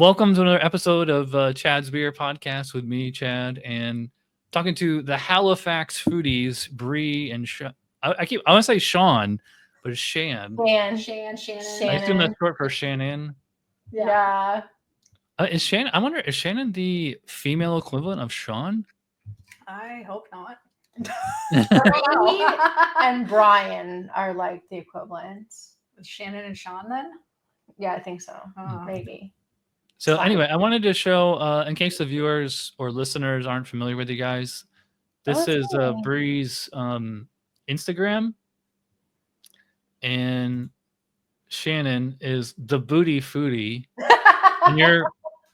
welcome to another episode of Chad's Beer Podcast with me, Chad, and talking to the Halifax Foodies, Bree and I want to say Sean, but it's Shan. Shannon. I assume that's short for Shannon. Yeah. Is Shannon? I wonder, is Shannon the female equivalent of Sean? I hope not. Bree and Brian are like the equivalents. Shannon and Sean then? Yeah, I think so. Maybe. So anyway, I wanted to show, in case the viewers or listeners aren't familiar with you guys, this is Bree's Instagram, and Shannon is the Booty Foodie, and you're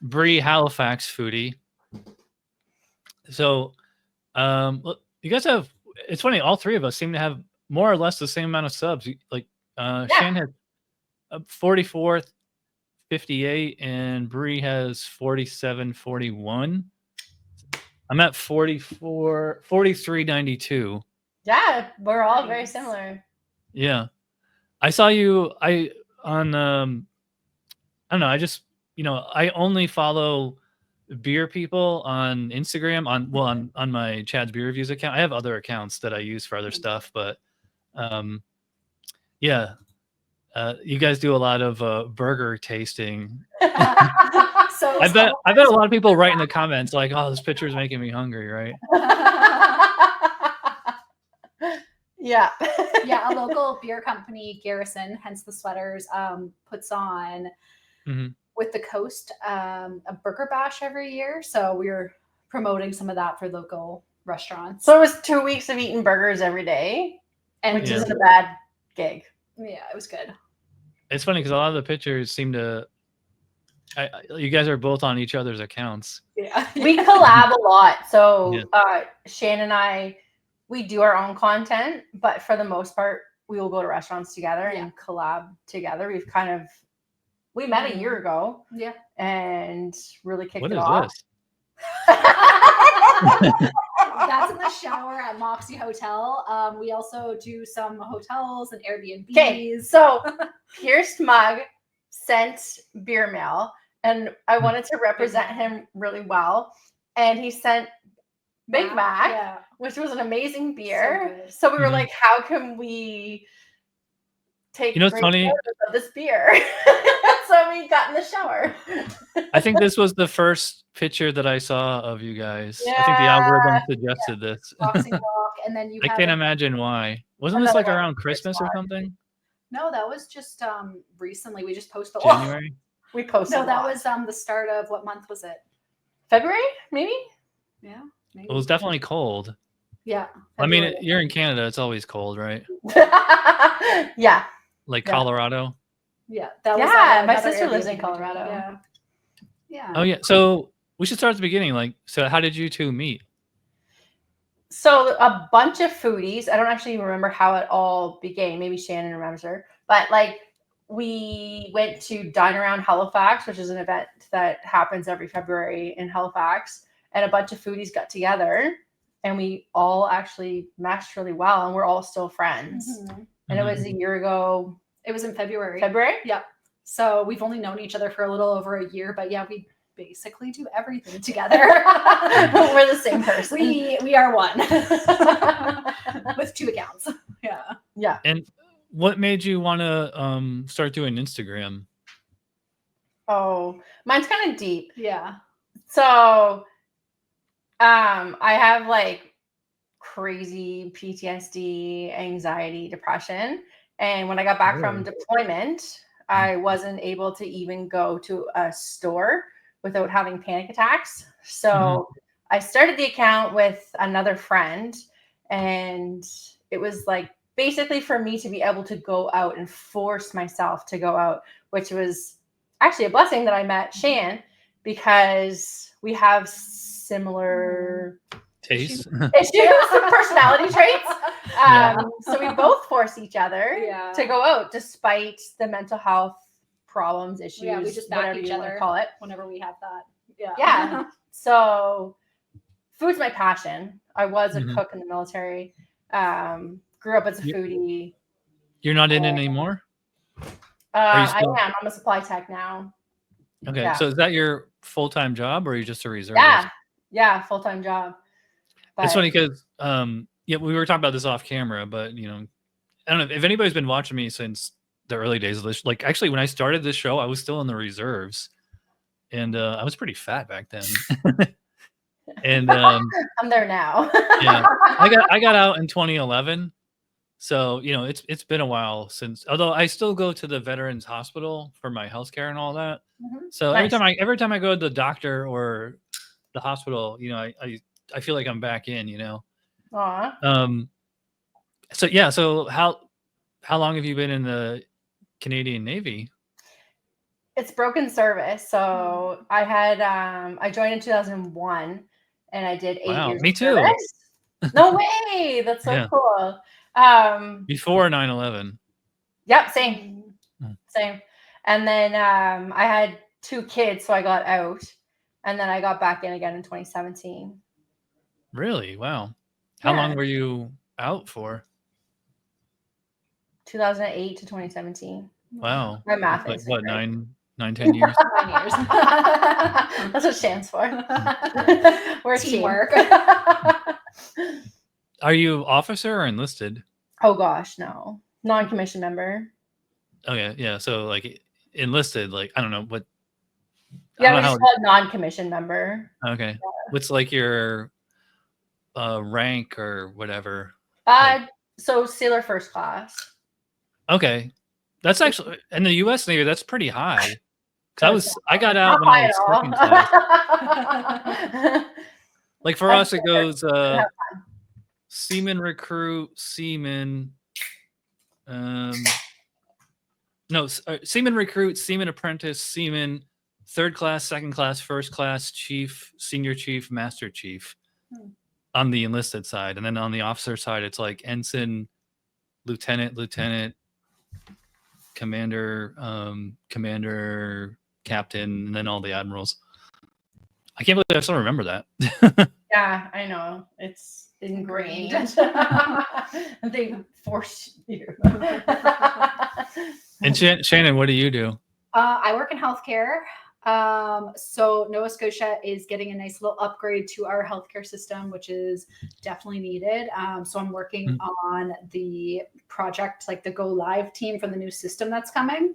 Bree Halifax Foodie. So, look, you guys have. It's funny. All three of us seem to have more or less the same amount of subs. Like, Shan had 44, 58, and Bree has 47, 41. I'm at 44, 43, 92. Yeah, we're all very similar. Yeah, I saw you. I don't know. I just, I only follow beer people on Instagram on my Chad's Beer Reviews account. I have other accounts that I use for other stuff, but yeah, you guys do a lot of burger tasting. I bet a lot of people write in the comments like, "Oh, this picture is making me hungry," right? Yeah. Yeah, a local beer company, Garrison, hence the sweaters, puts on with the coast a burger bash every year. So we're promoting some of that for local restaurants. So it was 2 weeks of eating burgers every day, which isn't a bad gig. Yeah, it was good. It's funny because a lot of the pictures seem to. You guys are both on each other's accounts. Yeah, we collab a lot. So Shan and I, we do our own content, but for the most part, we will go to restaurants together and collab together. We met a year ago. Yeah. And really kicked it off. What is this? That's in the shower at Moxie Hotel. We also do some hotels and Airbnbs. Okay, so Pierce Mug sent beer mail, and I wanted to represent him really well. And he sent Big Mac, which was an amazing beer. So we were like, how can we take funny of this beer? So we got in the shower. I think this was the first picture that I saw of you guys. I think the algorithm suggested this. Boxing walk, and then I can't imagine why. Wasn't this like around Christmas or something? No, that was just recently. We just posted January. We posted. No, that was the start of what month was it? February, maybe. Yeah, maybe. It was definitely cold. Yeah. February. I mean, you're in Canada. It's always cold, right? Yeah. Like Colorado. Yeah, that was my sister lives in Colorado. Yeah. Yeah. Oh yeah. So we should start at the beginning. Like, so how did you two meet? So a bunch of foodies. I don't actually even remember how it all began. Maybe Shannon remembers her. But like, we went to Dine Around Halifax, which is an event that happens every February in Halifax, and a bunch of foodies got together, and we all actually matched really well, and we're all still friends. And it was a year ago. It was in February. February? Yep. So we've only known each other for a little over a year, but yeah, we basically do everything together. We're the same person. We are one with two accounts. Yeah. Yeah. And what made you want to start doing Instagram? Oh, mine's kind of deep. Yeah. So, I have like crazy PTSD, anxiety, depression. And when I got back from deployment, I wasn't able to even go to a store without having panic attacks. So I started the account with another friend, and it was like basically for me to be able to go out and force myself to go out, which was actually a blessing that I met Shan, because we have similar taste issues, personality traits. So we both force each other to go out despite the mental health problems, issues. Yeah, we just back each other, call it, whenever we have that. Yeah. So food's my passion. I was a cook in the military. Grew up as a foodie. You're not in it anymore? I am. I'm a supply tech now. Okay, Yeah. so is that your full-time job, or are you just a reservist? Yeah, full-time job. It's funny because yeah, we were talking about this off camera, but you know, I don't know if anybody's been watching me since the early days of this. Like, actually, when I started this show, I was still in the reserves, and I was pretty fat back then. And I'm there now. yeah, I got out in 2011, so you know it's been a while since. Although I still go to the Veterans Hospital for my healthcare and all that. So Nice. every time I go to the doctor or the hospital, you know, I feel like I'm back in. You know. Aw. So yeah, so how long have you been in the Canadian Navy? It's broken service. So I had I joined in 2001 and I did 8 Wow, years me of too. service. No way. That's so Yeah. cool. Before 9/11. Yep, same. Hmm. Same. And then I had 2 kids, so I got out. And then I got back in again in 2017. Really? Wow. How Yeah. long were you out for? 2008 to 2017. Wow. My math Like is what, great. 10 years? 9 years. That's what Shan's for. We're a team. Teamwork. Are you officer or enlisted? Oh gosh, no. Non-commissioned member. Okay, yeah. So like enlisted, like I don't know what. Yeah, I we don't just know call it non-commissioned member. okay. Yeah. What's like your rank or whatever? So sailor first class. Okay. That's actually in the US Navy, that's pretty high. I got out when I was second class. Like for us, it goes seaman recruit, seaman, seaman recruit, seaman apprentice, seaman, third class, second class, first class, chief, senior chief, master chief on the enlisted side. And then on the officer side, it's like ensign, lieutenant, commander, captain, and then all the admirals. I can't believe I still remember that. Yeah, I know. It's ingrained. They force you. And Shannon, what do you do? I work in healthcare. So Nova Scotia is getting a nice little upgrade to our healthcare system, which is definitely needed. So I'm working on the project, like the go live team for the new system that's coming.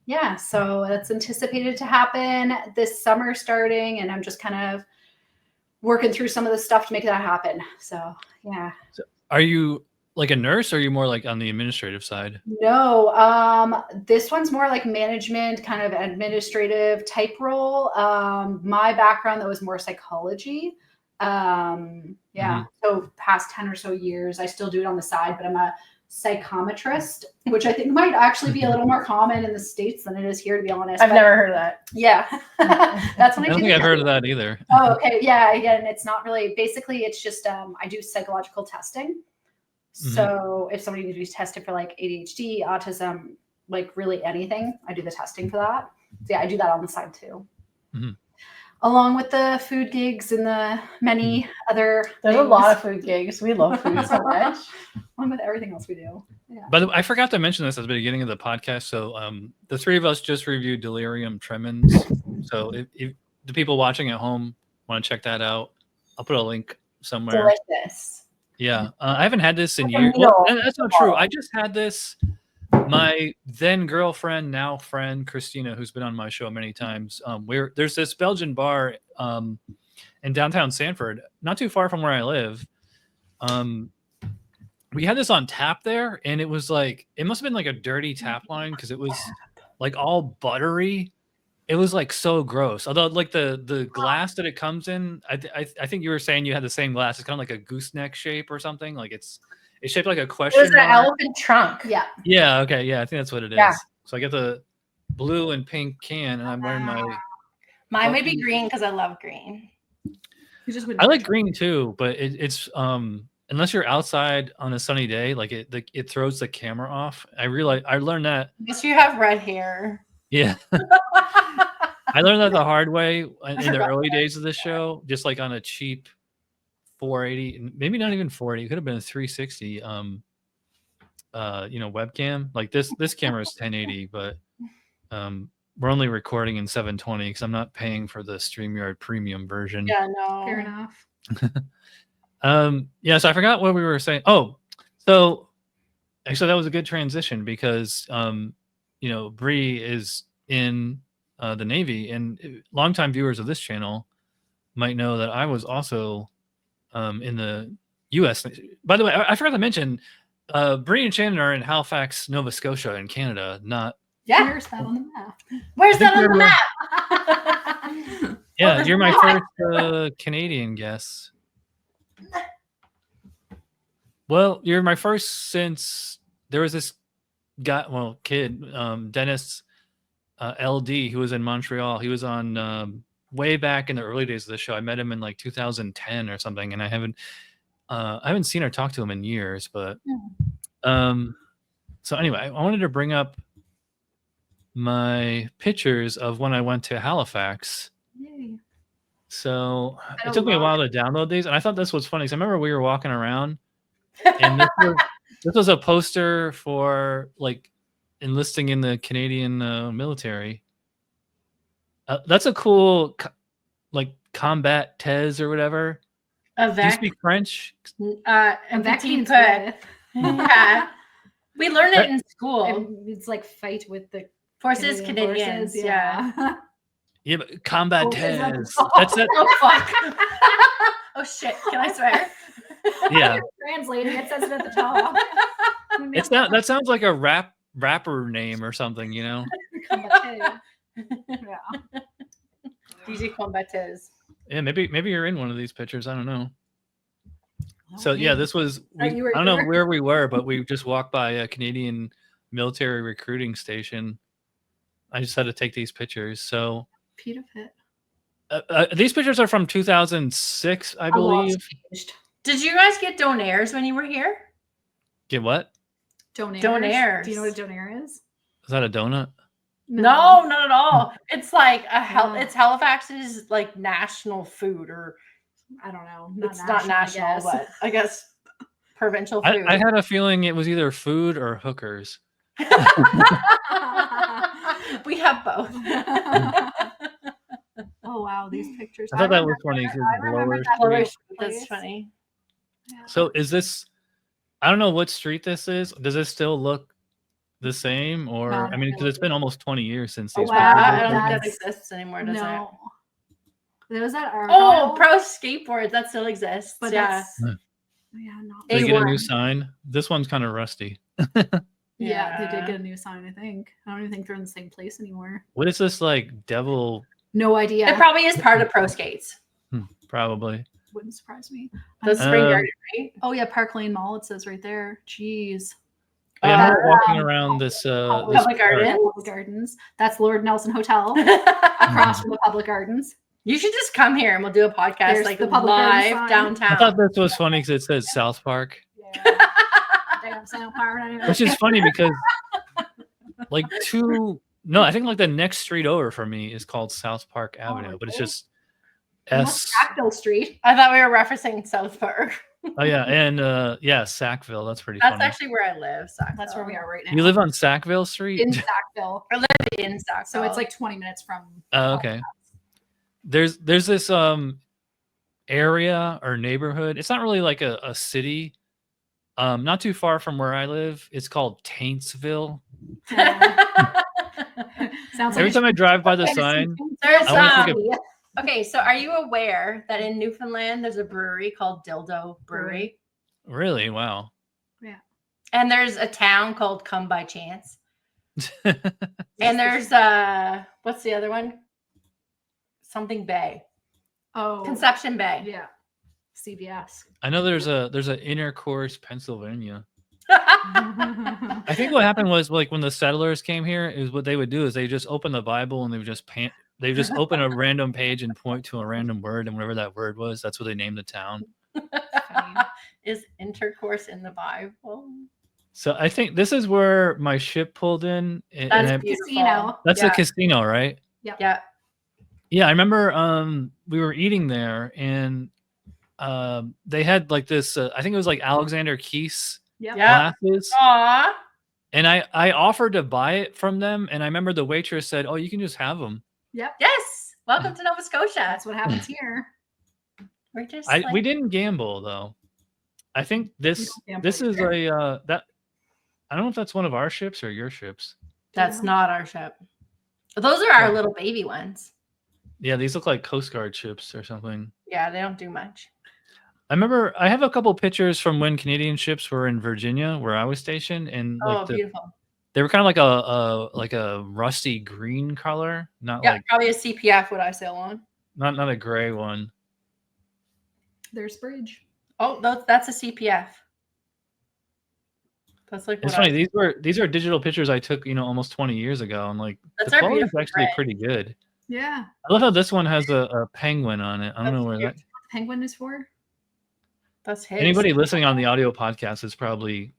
Yeah, so that's anticipated to happen this summer starting, and I'm just kind of working through some of the stuff to make that happen. So yeah. So are you like a nurse, or are you more like on the administrative side? No, this one's more like management, kind of administrative type role. My background, that was more psychology. Yeah. So past 10 or so years, I still do it on the side, but I'm a psychometrist, which I think might actually be a little more common in the States than it is here, to be honest. I've never heard of that. Yeah. That's when I don't think I've heard of that either. Oh, okay. Yeah. Again, it's not really, basically it's just, I do psychological testing. So if somebody needs to be tested for like ADHD, autism, like really anything, I do the testing for that. So yeah, I do that on the side too. Along with the food gigs and the many other There's things. a lot of food gigs. We love food so much. Along with everything else we do. Yeah. By the way, I forgot to mention this at the beginning of the podcast. So the three of us just reviewed Delirium Tremens. So if the people watching at home want to check that out, I'll put a link somewhere. Delicious. Yeah, I haven't had this in years. Well, that's not true. I just had this. My then girlfriend, now friend, Christina, who's been on my show many times. There's this Belgian bar in downtown Sanford, not too far from where I live. We had this on tap there, and it was like, it must have been like a dirty tap line because it was like all buttery. It was like so gross. Although like the glass that it comes in, I think you were saying you had the same glass. It's kind of like a gooseneck shape or something. Like it's shaped like a question. It was an elephant trunk. Yeah. Yeah. Okay. Yeah. I think that's what it is. Yeah. So I get the blue and pink can, and I'm wearing my. Mine would be green because I love green. I like green too, but it's unless you're outside on a sunny day, like it throws the camera off. I learned that. Yes, you have red hair. Yeah. I learned that the hard way in the early days of the show, just like on a cheap 480, maybe not even 480, it could have been a 360 webcam. Like this camera is 1080, but we're only recording in 720 because I'm not paying for the StreamYard premium version. Yeah, no. Fair enough. Yeah, so I forgot what we were saying. Oh, so actually that was a good transition because you know, Bree is in the Navy, and longtime viewers of this channel might know that I was also in the U.S. By the way, I forgot to mention, Bree and Shannon are in Halifax, Nova Scotia, in Canada. Not Where's that on the map? Where's that on you're the right. map? Yeah, there's you're my not. first Canadian guest. Well, you're my first since there was this guy, well, kid, Dennis LD, who was in Montreal. He was on way back in the early days of the show. I met him in like 2010 or something, and I haven't seen or talked to him in years. But so anyway, I wanted to bring up my pictures of when I went to Halifax. Yay. So I it took me a love while to download these, and I thought this was funny. So I remember we were walking around, and this was a poster for like enlisting in the Canadian military. That's a cool like combat tez or whatever. Do you 𝒉𝒂𝒅'𝒛. speak French? And that 𝒉𝒂𝒅'𝒛. means with. Yeah. We learned it in school. It's like fight with the Forces Canadian Canadians. forces, Yeah. Yeah, but combat Oh, is that- tez. That's it. Oh, fuck. Oh, shit. Can I swear? Yeah. Translating, it says it at the top. It's not. That sounds like a rapper name or something, you know? Yeah. 𝒉𝒂𝒅'𝒛. Yeah, maybe you're in one of these pictures. I don't know. So yeah, this was. I you were don't know here? where we were, but we just walked by a Canadian military recruiting station. I just had to take these pictures. So Peter Pitt. these pictures are from 2006, I believe. Did you guys get donaires when you were here? Get what? Donaires. Donaires. Do you know what a donaire is? Is that a donut? No, not at all. It's like No. it's Halifax's like national food, or I don't know. it's not national, but I guess provincial food. I had a feeling it was either food or hookers. We have both. Oh wow, these pictures. I thought that was funny. I remember that Blower place. Street. That's funny. Yeah. So is this? I don't know what street this is. Does it still look the same, or No, I mean, because it's been almost 20 years since Oh, these. wow. pictures I were don't think that That's- exists anymore, does it? No. There was that Oh, pro skateboards that still exists. but Yeah. that's Yeah. yeah, not Did they get a new A1. sign? This one's kind of rusty. Yeah, they did get a new sign, I think. I don't even think they're in the same place anymore. What is this like? Devil? No idea. It probably is part of pro skates. Probably. Wouldn't surprise me. The spring Um, garden, right? Oh yeah, Park Lane Mall, it says right there. Jeez. Oh, yeah, we're walking Um, around this. Public This Garden. park. Yeah, Public Gardens. That's Lord Nelson Hotel across from the Public Gardens. You should just come here and we'll do a podcast There's like the Public Garden live sign. downtown. I thought this was funny because it says South Park, Yeah. Damn, South Park. which is funny because like no, I think like the next street over for me is called South Park Avenue, but it's okay. just Almost S. Sackville Street. I thought we were referencing South Park. Oh yeah, and yeah, Sackville. That's pretty That's funny. actually where I live. Sackville. That's where we are right now. You live on Sackville Street? in Sackville. I live in Sackville. So it's like 20 minutes from Oh, okay. There's this area or neighborhood. It's not really like a city. Not too far from where I live. It's called Taintsville. Sounds Every like time I drive by the sign, There's I wanna think okay, so are you aware that in Newfoundland there's a brewery called Dildo Brewery? really, wow. And there's a town called Come by Chance. And there's what's the other one? Something Bay. oh Conception Bay. yeah, CBS. I know there's an Intercourse, Pennsylvania. I think what happened was like when the settlers came here, is what they would do is they just open the Bible and they would just open a random page and point to a random word, and whatever that word was, that's what they named the town. Is intercourse in the Bible? So I think this is where my ship pulled in. That's beautiful. Casino. That's Yeah. a casino, right? Yeah. Yeah, I remember we were eating there and they had like this I think it was like Alexander Keith's Yep. Yeah. glasses. Aw. And I offered to buy it from them, and I remember the waitress said, "Oh, you can just have them." Yep. Yes. Welcome to Nova Scotia. That's what happens here. We're just We didn't gamble though. I think this gamble is either. a that I don't know if that's one of our ships or your ships. That's Yeah. not our ship. Those are our little baby ones. Yeah, these look like Coast Guard ships or something. Yeah, they don't do much. I remember I have a couple pictures from when Canadian ships were in Virginia, where I was stationed, and like Beautiful. they were kind of like a rusty green color, not Yeah, like probably a CPF would I sail on. not a gray one. There's bridge. Oh, that's a CPF. That's like It's funny. These are digital pictures I took, almost 20 years ago, and like That's the our quality is beautiful actually bread. pretty good. Yeah. I love how this one has a penguin on it. I don't know where cute. that. Penguin is for. That's his. Anybody listening on the audio podcast is probably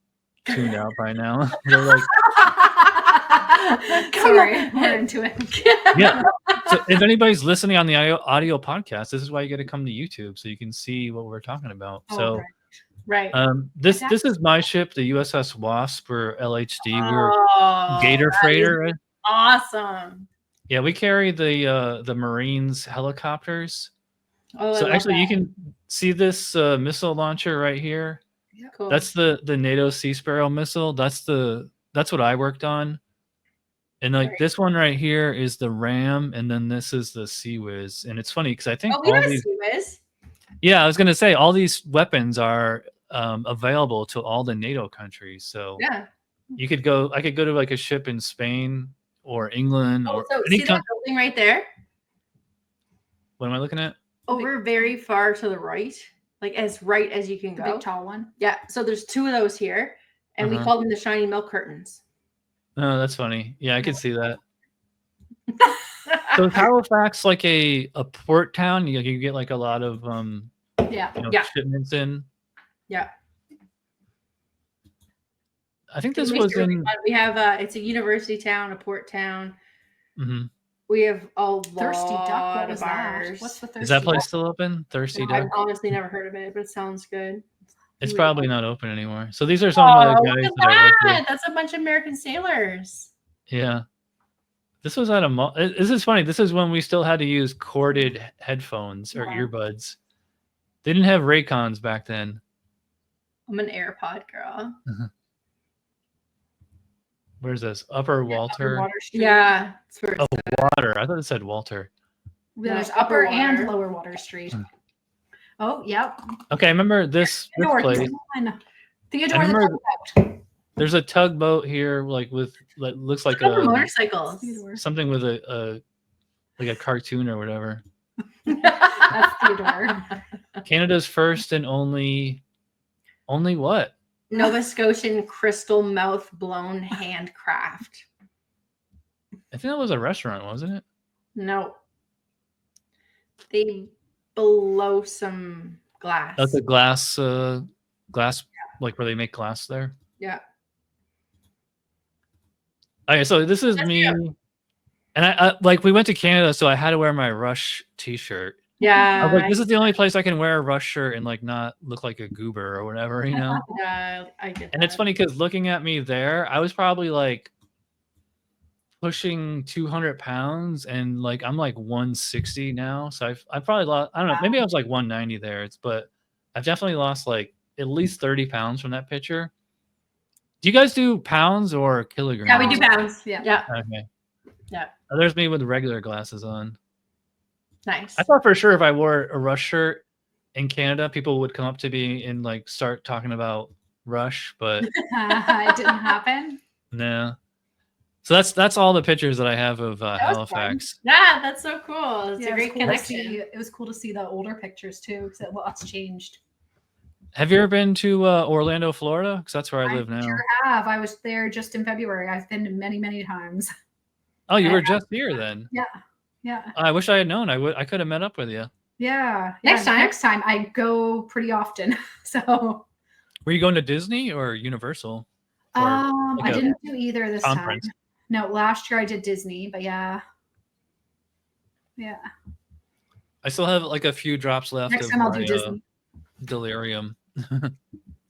tuned out by now. They're like, Sorry, we're into it. yeah. So if anybody's listening on the audio podcast, this is why you got to come to YouTube so you can see what we're talking about. So, right. this is my ship, the USS Wasp or LHD. We were Gator that freighter. is awesome. Yeah, we carry the Marines helicopters. Oh, So actually, you can see this missile launcher right here. cool. That's the NATO Sea Sparrow missile. That's what I worked on. And like this one right here is the Ram, and then this is the Sea Whiz. And it's funny because I think we all have these. Sea Whiz. Yeah, I was gonna say all these weapons are available to all the NATO countries. So Yeah. I could go to like a ship in Spain or England or So any see that building right there? What am I looking at? Over very far to the right, like as right as you can The go. big tall one. Yeah. So there's two of those here, and we call them the shiny milk curtains. Oh, that's funny. Yeah, I could see that. So is Halifax like a port town? You get like a lot of shipments in. Yeah. I think this was in. We have it's a university town, a port town. Mm-hmm. We have a lot Thirsty Duck. What of was that? bars. What's the Thirsty Is that place Duck? still open? Thirsty I've Duck? honestly never heard of it, but it sounds good. It's probably not open anymore. So these are some of the guys that I work with. That's a bunch of American sailors. Yeah. This was at a mall. This is funny. This is when we still had to use corded headphones or earbuds. They didn't have Raycons back then. I'm an AirPod girl. Where's this? Upper Walter. Yeah. It's where it's Water. I thought it said Walter. There's No, upper Upper and Water. lower Water Street. Oh, yep. Okay, I remember this place. Theodore I remember the Tugboat. There's a tugboat here, like with looks like a a motorcycles. something with a like a cartoon or whatever. That's Theodore. Canada's first and only what? Nova Scotian crystal mouth blown handcraft. I think that was a restaurant, wasn't it? No. They blow some glass. That's a glass like where they make glass there. Yeah. Okay, so this is me, and I like we went to Canada, so I had to wear my Rush T-shirt. Yeah. I was like, this is the only place I can wear a Rush shirt and like not look like a goober or whatever, you know. Yeah, I get that. And it's funny because looking at me there, I was probably like pushing 200 pounds, and like I'm like 160 now, so I've probably lost. I don't know, maybe I was like 190 there. But I've definitely lost like at least 30 pounds from that picture. Do you guys do pounds or kilograms? Yeah, we do pounds. Yeah. Yeah. Okay. Yeah. Oh, there's me with regular glasses on. Nice. I thought for sure if I wore a Rush shirt in Canada, people would come up to me and like start talking about Rush, but It didn't happen. no. So that's all the pictures that I have of Halifax. Yeah, that's so cool. It's Yeah, a great cool to connection. see. It was cool to see the older pictures too, because lots changed. Have you ever been to Orlando, Florida? Because that's where I live now. Sure have. I was there just in February. I've been many, many times. Oh, you were just here then. Yeah. Yeah. I wish I had known. I could have met up with you. Yeah. Next time. Next time I go pretty often. So Were you going to Disney or Universal? Or like I a didn't do either this conference? time. No, last year I did Disney, but yeah. Yeah. I still have like a few drops left Next of time I'll do my Disney. delirium.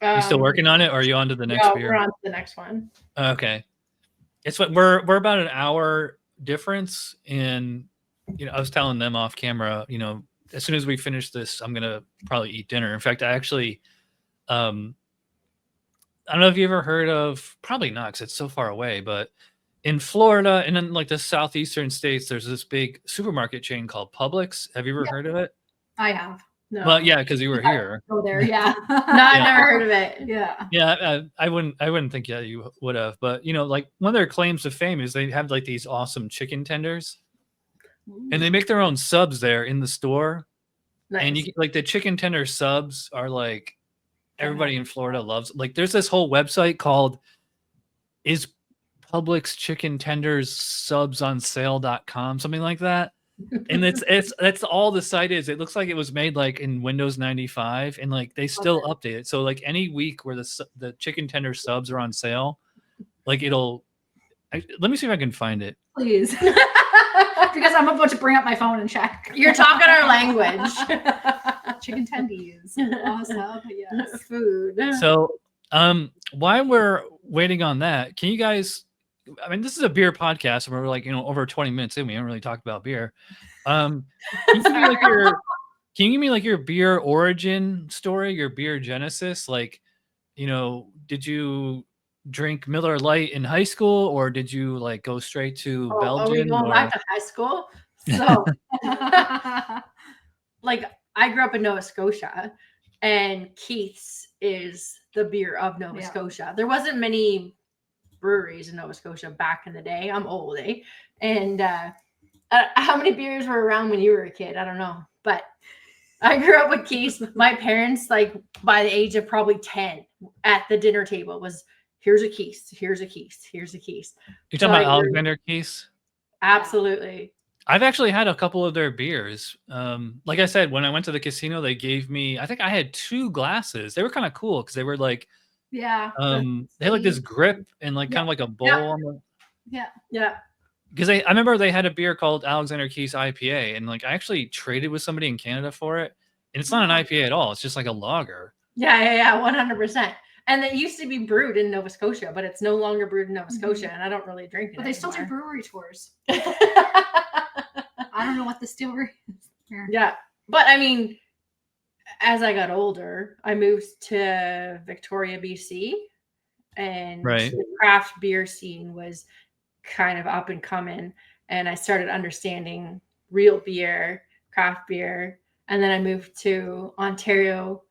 You still working on it, or are you on to the next No, beer? we're on to the next one. Okay. It's what we're about an hour difference in, I was telling them off camera, as soon as we finish this, I'm gonna probably eat dinner. In fact, I actually I don't know if you ever heard of, probably not because it's so far away, but in Florida and in like the southeastern states, there's this big supermarket chain called Publix. Have you ever heard of it? I have. No. Well, yeah, because you were here. Go there. Yeah. No, I've never heard of it. Yeah. Yeah, I wouldn't think you would have, but like one of their claims to fame is they have like these awesome chicken tenders, and they make their own subs there in the store. Nice. And you like the chicken tender subs are like everybody in Florida loves. Like there's this whole website called Is Publix Chicken Tenders Subs on Sale.com, something like that. And that's all the site is. It looks like it was made like in Windows 95, and like they still update it. So like any week where the chicken tender subs are on sale, like let me see if I can find it. Please. Because I'm about to bring up my phone and check. You're talking our language. Chicken tendies. Awesome. Yes. Food. So while we're waiting on that, can you guys, I mean, this is a beer podcast and we're like, over 20 minutes in, we haven't really talked about beer. Can you give me like your beer origin story, your beer genesis? Like, did you drink Miller Lite in high school, or did you like go straight to Belgium? Are we going back to high school? So like I grew up in Nova Scotia, and Keith's is the beer of Nova Scotia. There wasn't many breweries in Nova Scotia back in the day. I'm old, eh? And how many beers were around when you were a kid? I don't know, but I grew up with Keith's. My parents, like by the age of probably 10, at the dinner table was, here's a Keith's, here's a Keith's, here's a Keith's. You're talking about Alexander Keith's? Absolutely. I've actually had a couple of their beers. Like I said, when I went to the casino, they gave me, I think I had 2 glasses. They were kind of cool because they were like, they had like this grip and like kind of like a bowl on the. Yeah. Because I remember they had a beer called Alexander Keith's IPA, and like I actually traded with somebody in Canada for it, and it's not an IPA at all. It's just like a lager. Yeah, 100%. And it used to be brewed in Nova Scotia, but it's no longer brewed in Nova Scotia, and I don't really drink it. But they still do brewery tours. I don't know what the story is here. Yeah, but I mean, as I got older, I moved to Victoria, BC, and the craft beer scene was kind of up and coming, and I started understanding real beer, craft beer, and then I moved to Ontario,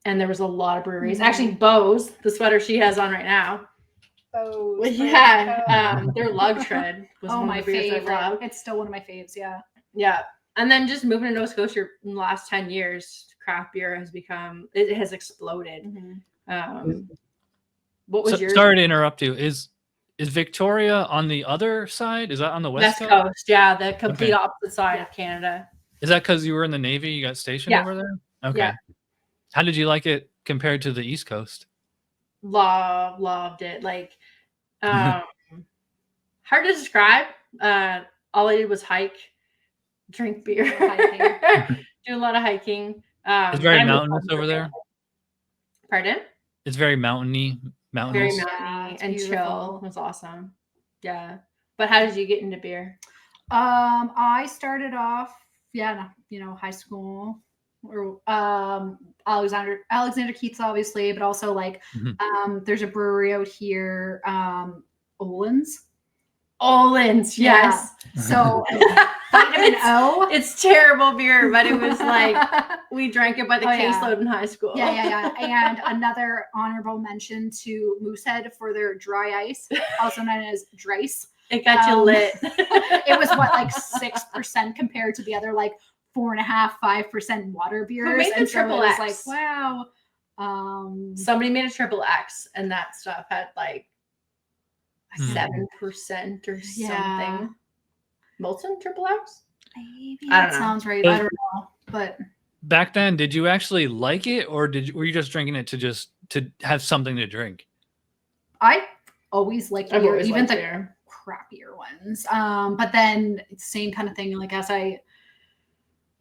and there was a lot of breweries. Actually, Bo's, the sweater she has on right now. Bo's. Yeah, their lug tread was one my of the beers favorite. I love. It's still one of my faves. Yeah. Yeah, and then just moving to Nova Scotia in the last 10 years, craft beer has exploded. What was yours? Sorry to interrupt you. Is Victoria on the other side? Is that on the west coast? Yeah, the complete opposite side of Canada. Is that because you were in the Navy? You got stationed over there? Okay. Yeah. How did you like it compared to the East Coast? Loved it. Like, hard to describe. All I did was hike, drink beer, do a lot of hiking. It's very mountainous over there. Pardon? It's very mountainous. Very mountainy and chill. It was awesome. Yeah. But how did you get into beer? I started off, high school, or Alexander Keith's, obviously, but also like there's a brewery out here, Olin's, yes. So Vitamin O. It's terrible beer, but it was like we drank it by the caseload in high school. Yeah. And another honorable mention to Moosehead for their dry ice, also known as Drice. It got you lit. It was like 6% compared to the other like 4.5-5% water beers. Who made the triple X? Like, wow. Somebody made a triple X, and that stuff had like 7% or something. Molson triple X? Maybe I don't that know. Sounds right. I don't know. But back then, did you actually like it, or were you just drinking it to have something to drink? I always liked beer, even the beer. crappier ones. But then same kind of thing. Like as I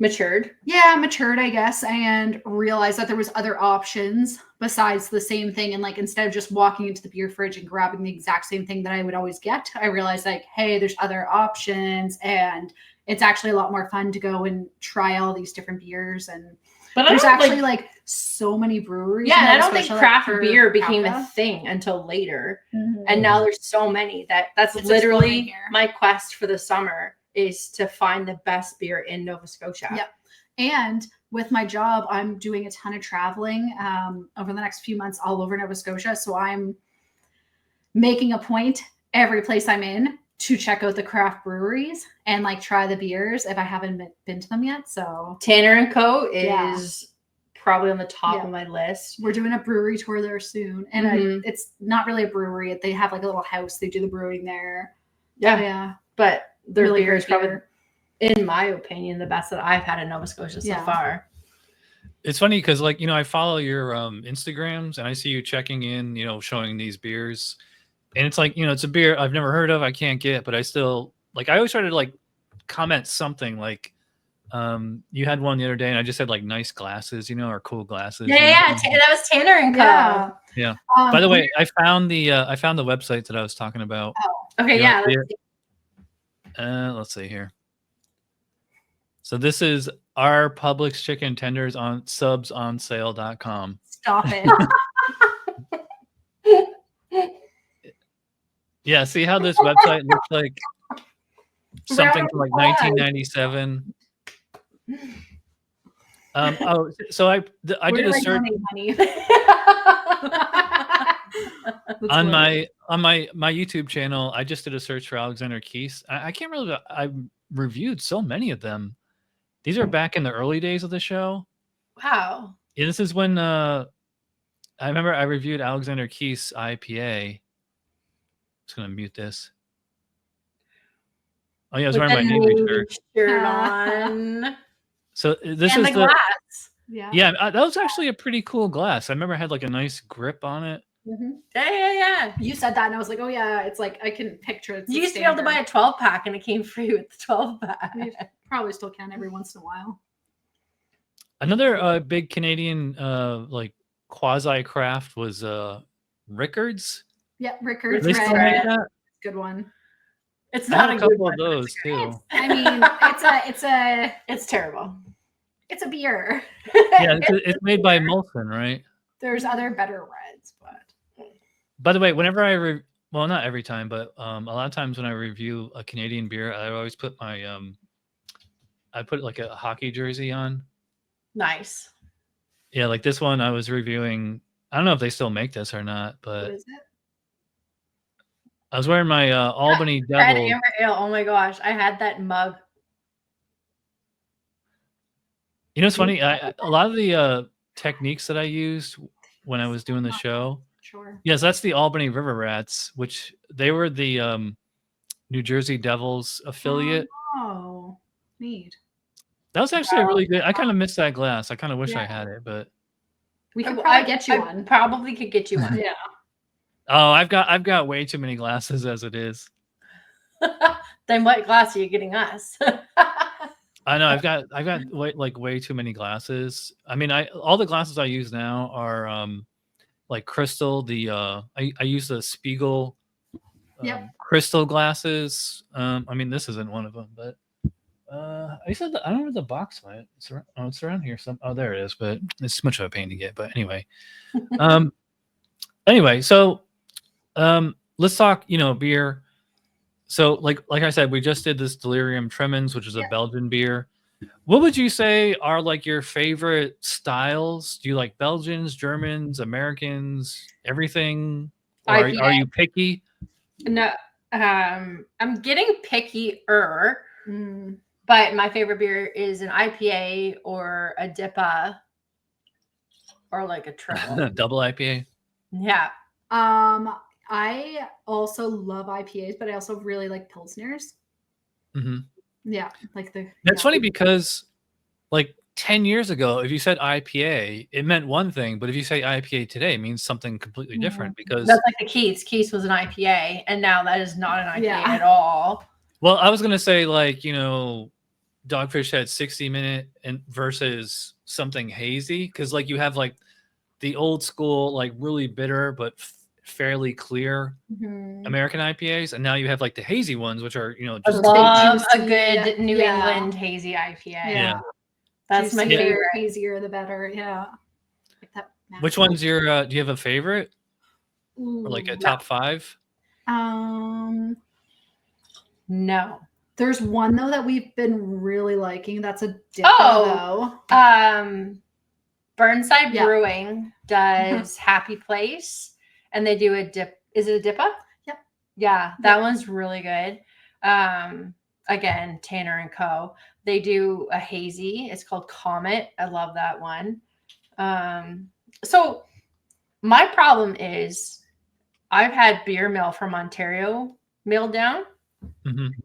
Matured. Yeah, matured, I guess, and realized that there was other options besides the same thing. And like, instead of just walking into the beer fridge and grabbing the exact same thing that I would always get, I realized like, hey, there's other options, and it's actually a lot more fun to go and try all these different beers. And But there's actually like so many breweries. Yeah, in and I Nova don't think Scotia, craft for beer became a Canada. thing until later. Mhm. And now there's so many that's It's literally exploding here. my quest for the summer is to find the best beer in Nova Scotia. Yep. And with my job, I'm doing a ton of traveling over the next few months all over Nova Scotia. So I'm making a point every place I'm in to check out the craft breweries and like try the beers if I haven't been to them yet. So Tanner and Co. is Yeah. probably on the top Yeah. of my list. we're doing a brewery tour there soon. And Mhm. it's not really a brewery. They have like a little house. They do the brewing there. Yeah. Yeah. But their Really beer is great probably, beer. in my opinion, the best that I've had in Nova Scotia so Yeah. far. It's funny because, like, I follow your Instagrams and I see you checking in, showing these beers, and it's like, it's a beer I've never heard of, I can't get, but I still like. I always try to like comment something like, you had one the other day, and I just said like nice glasses, or cool glasses. Yeah, that was Tanner and Co. Yeah. Yeah. By the way, I found the website that I was talking about. Okay, You yeah. want to see it? Let's see here. So this is our Publix chicken tenders on subsonsale.com. Stop it. Yeah, see how this website looks like something from like 1997. So I did a search on my YouTube channel. I just did a search for 𝑑𝒐𝒅𝒛. I can't remember. I reviewed so many of them. These are back in the early days of the show. Wow. Yeah, this is when I remember I reviewed 𝑑𝒐𝒅𝒛's IPA. Just gonna mute this. Oh yeah, I was wearing my Navy shirt on. So this and was the glass. Yeah, that was actually a pretty cool glass. I remember it had like a nice grip on it. Mm-hmm. Yeah. You said that, and I was like, oh yeah, it's like I can picture it. You used to be able to buy a 12-pack, and it came free with the 12-pack. You probably still can every once in a while. Another big Canadian like quasi craft was Rickards. Yeah, Rickards. They still make that? Good one. It's I not had a a good couple one. of those too. I mean, It's terrible. It's a beer. Yeah, it's made by Molson, right? There's other better reds, but By the way, whenever well, not every time, but a lot of times when I review a Canadian beer, I always put my I put like a hockey jersey on. Nice. Yeah, like this one I was reviewing. I don't know if they still make this or not, but what is it? I was wearing my Albany Red Devil. Amber Ale. Oh my gosh, I had that mug. It's funny. A lot of the techniques that I used when I was doing the show. Sure. Yes, that's the Albany River Rats, which they were the New Jersey Devils affiliate. Oh, neat. That was actually a really good. I kind of missed that glass. I kind of wish I had it, but We could probably get you one. Probably could get you one. Yeah. oh, I've got way too many glasses as it is. Then what glass are you getting us? I know I've got way too many glasses. I mean, all the glasses I use now are like crystal. I use the Spiegel crystal glasses. I mean, this isn't one of them, but I said I don't know where the box went. It's around here. Oh, there it is. But it's much of a pain to get. But anyway, so let's talk. Beer. So like I said, we just did this Delirium Tremens, which is a Belgian beer. What would you say are like your favorite styles? Do you like Belgians, Germans, Americans, everything? Or are you picky? No, I'm getting pickier. But my favorite beer is an IPA or a DIPA or like a triple. Double IPA. Yeah. I also love IPAs, but I also really like Pilsners. Mm-hmm. Yeah, like That's funny because, like 10 years ago, if you said IPA, it meant one thing, but if you say IPA today, it means something completely different. Because that's like the Keith's. Keith's was an IPA, and now that is not an IPA at all. Well, I was gonna say like Dogfish Head 60-minute and versus something hazy, because like you have like the old school, like really bitter but fairly clear American IPAs, and now you have like the hazy ones, which are, you know, I just love a juicy. good New Yeah. England hazy IPA. Yeah. That's my Juicier, favorite. Easier the better. Yeah. Like that Which natural- one's your? Do you have a favorite or like a Ooh. top 5? No. There's one though that we've been really liking. That's a dipper Oh. though. Burnside Yeah. Brewing does Happy Place, and they do a dip. Is it a dippa? Yep. Yeah, that one's really good. Again, Tanner and Co. They do a hazy. It's called Comet. I love that one. So my problem is I've had beer mill from Ontario milled down,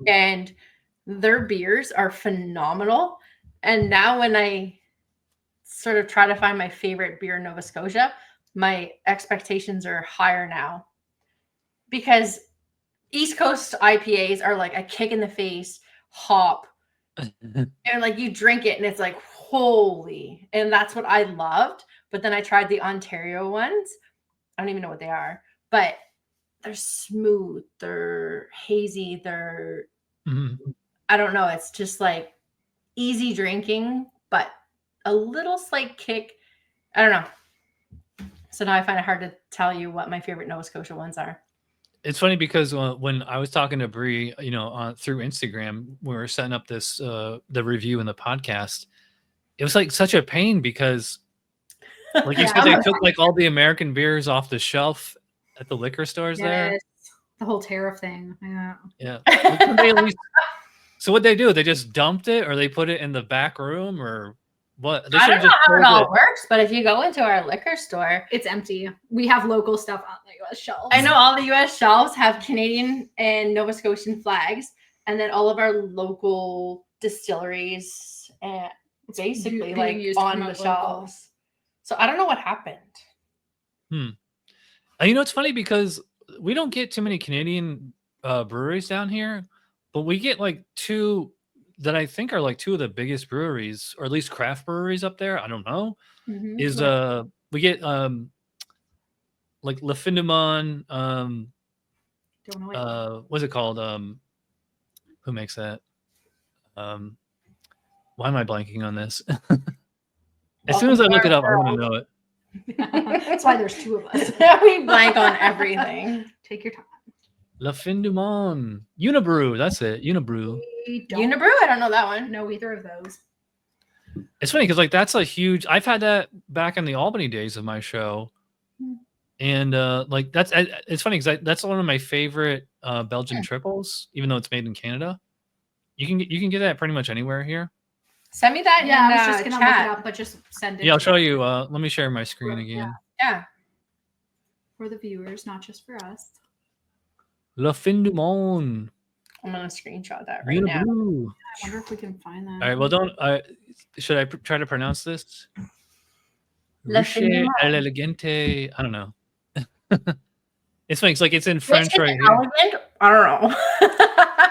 and their beers are phenomenal. And now when I sort of try to find my favorite beer in Nova Scotia, my expectations are higher now, because East Coast IPAs are like a kick in the face hop, and like you drink it and it's like holy, and that's what I loved. But then I tried the Ontario ones. I don't even know what they are, but they're smooth, they're hazy, they're I don't know, it's just like easy drinking, but a little slight kick. I don't know. So now I find it hard to tell you what my favorite Nova Scotia ones are. It's funny because when I was talking to Bree, you know, through Instagram, we were setting up this the review and the podcast. It was like such a pain because, like you said, they took like all the American beers off the shelf at the liquor stores there. The whole tariff thing. Yeah. Yeah. Like, they at least, so what they do? They just dumped it, or they put it in the back room, or what? They I don't know how it told all works, but if you go into our liquor store, It's empty. We have local stuff on the US shelves. I know all the US shelves have Canadian and Nova Scotian flags, and then all of our local distilleries and basically being like used to on the promote local. shelves. So I don't know what happened. You know, it's funny because we don't get too many Canadian breweries down here, but we get like 2 that I think are like 2 of the biggest breweries, or at least craft breweries up there. I don't know. Is we get like Le Findemont, Don't know it. what's it called? Who makes that? Why am I blanking on this? As soon as I look it up, I want to know it. That's why there's 2 of us. We blank on everything. Take your time. Le Findemont. Unibrew, that's it. Unibrew. Unibrew? I don't know that one. know either of those. It's funny because like that's a huge. I've had that back in the Albany days of my show, and like that's it's funny because that's one of my favorite Belgian triples, even though it's made in Canada. You can get that pretty much anywhere here. Send me that. Yeah, in, I was just gonna chat. look it up, but just send it. Yeah, I'll show you. Let me share my screen again. Yeah. For the viewers, not just for us. Le Findemont. I'm gonna screenshot that right now. Unibrew. I wonder if we can find that. All right. Well, don't. Should I try to pronounce this? Le Riche Findemont. elegante. I don't know. It's funny. It's like it's in French Rich right and here. elegant? I don't know.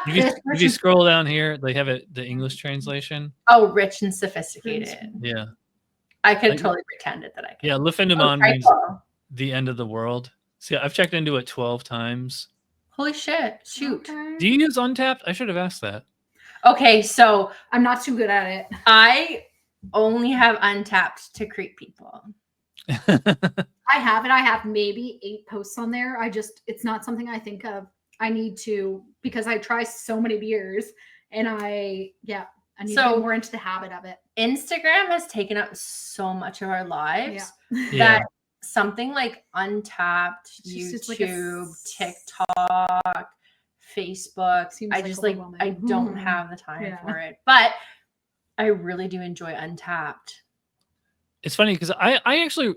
If you scroll down here, they have it the English translation. Oh, rich and sophisticated. Yeah. I could Like- totally pretend it that I could. Yeah. Le Findemont Oh, means typo. the end of the world. See, I've checked into it 12 times. Holy shit. Shoot. Okay. Do you use Untapped? I should have asked that. Okay, so I'm not too good at it. I only have Untapped to greet people. I have it. I have maybe 8 posts on there. It's not something I think of. I need to, because I try so many beers, and I need to get more into the habit of it. Instagram has taken up so much of our lives Yeah. that something like Untapped, It's just like YouTube, TikTok, Facebook, Seems I like just like I overwhelming. don't have the time Yeah. for it. But I really do enjoy Untapped. It's funny because I actually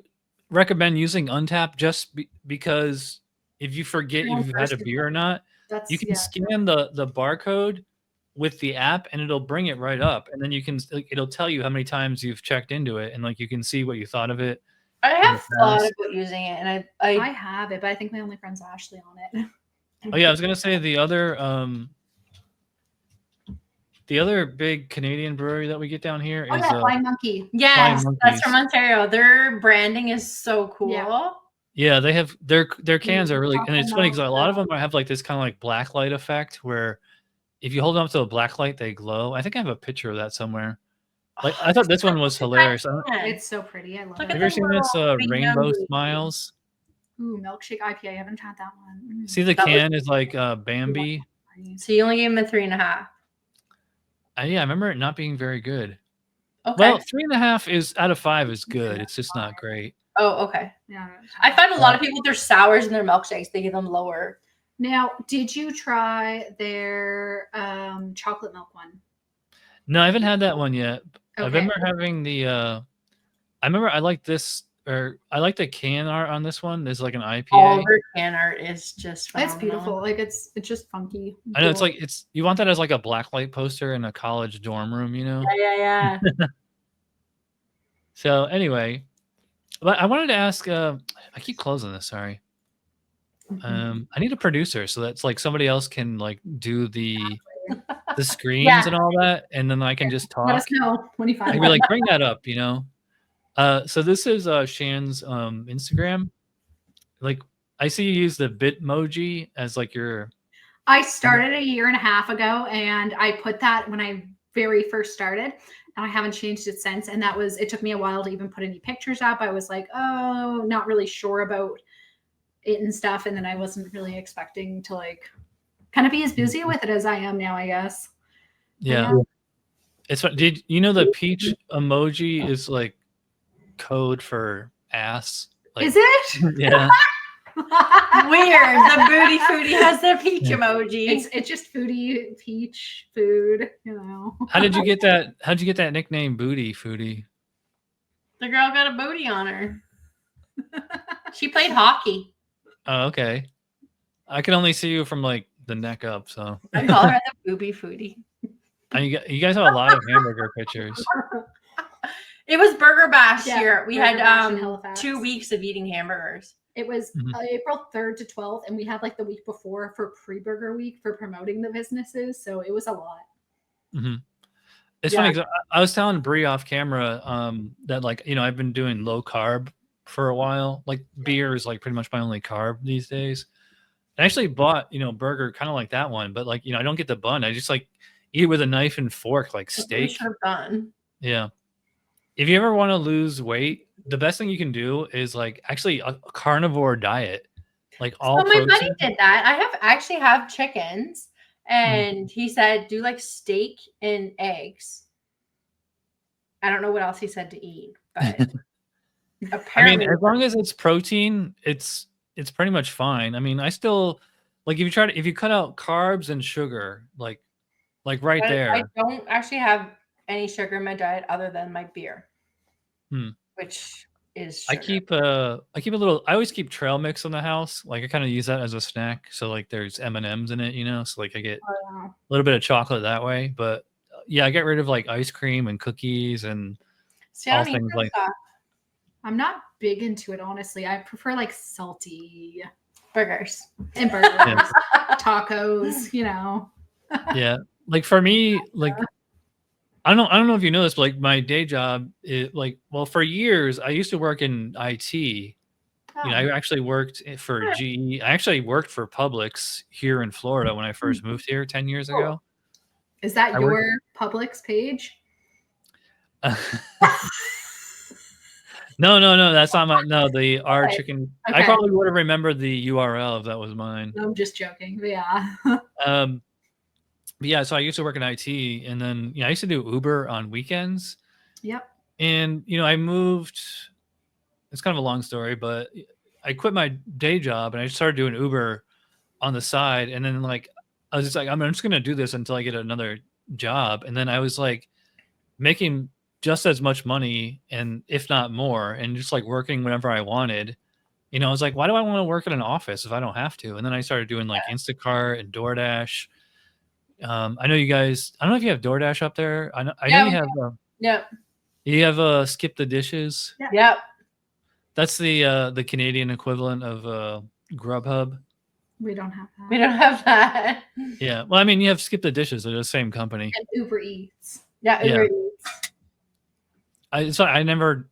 recommend using Untapped just because if you forget if you've had a beer or not, That's you can scan the barcode with the app and it'll bring it right up, and then you can it'll tell you how many times you've checked into it, and like you can see what you thought of it. I have the thought past. about using it, and I have it, but I think my only friend's Ashley on it. Oh yeah, I was gonna say the other the other big Canadian brewery that we get down here Oh, is yeah, Flying Monkey. Yes, Flying that's from Monkeys. Ontario. Their branding is so cool. Yeah. Yeah, they have their cans are really, and Chocolate it's funny because a lot of milk. them have like this kind of like black light effect where if you hold them up to a black light, they glow. I think I have a picture of that somewhere. Like I thought this one was hilarious. It's so pretty. I love Look it. Have you ever seen this little Rainbow booty. Smiles? Ooh, milkshake IPA. I haven't had that one. See, the That was- can is like Bambi. So you only gave him a 3.5. Yeah, I remember it not being very good. Okay. Well, 3.5 is out of 5 is good. It's just not great. Oh, okay. Yeah. I find a lot of people with their sours and their milkshakes, they give them lower. Now, did you try their chocolate milk one? No, I haven't had that one yet. I Okay. remember having the I remember I like this, or I like the can art on this one. There's like an IPA. All of her can art is just phenomenal. It's beautiful. Like it's just funky. I know it's Cool. like you want that as like a blacklight poster in a college dorm room, you know? Yeah. So anyway, but I wanted to ask, I keep closing this, sorry. I need a producer so that's like somebody else can like do the screens and all that, and then I can just Let talk. us know when you I find can be like, bring that up, you know? So this is Shan's Instagram. Like I see you use the Bitmoji as like your I started a year and a half ago, and I put that when I very first started, and I haven't changed it since. And it took me a while to even put any pictures up. I was like, oh, not really sure about it and stuff. And then I wasn't really expecting to like kind of be as busy with it as I am now, I guess. yeah. It's fun. Did you know the peach emoji is like code for ass? Like, Is it? Yeah. Weird. The booty foodie has the peach emoji. It's just foodie, peach, food, you know. How did you get that? How'd you get that nickname, Booty Foodie? The girl got a booty on her. She played hockey. Oh, okay. I can only see you from like the neck up, so. I call her the booby foodie. And you guys have a lot of hamburger pictures. It was Burger Bash Yeah, here. We Burger had Bash in Halifax. 2 weeks of eating hamburgers. It was Mhm. April 3rd to 12th, and we had like the week before for pre-burger week for promoting the businesses. So it was a lot. Mm-hmm. It's Yeah. funny 'cause I was telling Bree off camera that like, you know, I've been doing low carb for a while. Like beer is like pretty much my only carb these days. I actually bought, you know, burger kind of like that one, but like, you know, I don't get the bun. I just like eat it with a knife and fork like That's what we steak. should have done. Yeah. If you ever want to lose weight, the best thing you can do is like actually a carnivore diet. Like all So my buddy protein. did that. I actually have chickens, and he said do like steak and eggs. I don't know what else he said to eat, but I apparently, mean, as long as it's protein, it's pretty much fine. I mean, I still like if you cut out carbs and sugar, like right there. I don't actually have any sugar in my diet other than my beer, which is sugar. I keep a little. I always keep trail mix in the house. Like I kind of use that as a snack. So like there's M&Ms in it, you know. So like I get a little bit of chocolate that way. But yeah, I get rid of like ice cream and cookies and See, I all don't eat things that like. stuff. I'm not big into it, honestly. I prefer like salty Burgers. and burgers, tacos, you know. Yeah, like for me, like I don't know if you know this, but like my day job is like, well, for years I used to work in IT. You know, I actually worked for GE. I actually worked for Publix here in Florida when I first moved here 10 years ago. Is that I your work- Publix page? No, that's not my. No, the our Okay. chicken. Okay. I probably would have remembered the URL if that was mine. I'm just joking. But yeah. But yeah, so I used to work in IT, and then I used to do Uber on weekends. Yep. And I moved. It's kind of a long story, but I quit my day job and I started doing Uber on the side. And then like I was just like, I'm just gonna do this until I get another job. And then I was like making just as much money, and if not more, and just like working whenever I wanted. I was like, why do I want to work in an office if I don't have to? And then I started doing like Instacart and DoorDash. I know you guys. I don't know if you have DoorDash up there. I know you have. Yep. You have Skip the Dishes. Yep. That's the Canadian equivalent of Grubhub. We don't have that. We don't have that. Yeah. Well, I mean, you have Skip the Dishes. They're the same company. And Uber Eats. Yeah, Yeah. Uber Eats. I never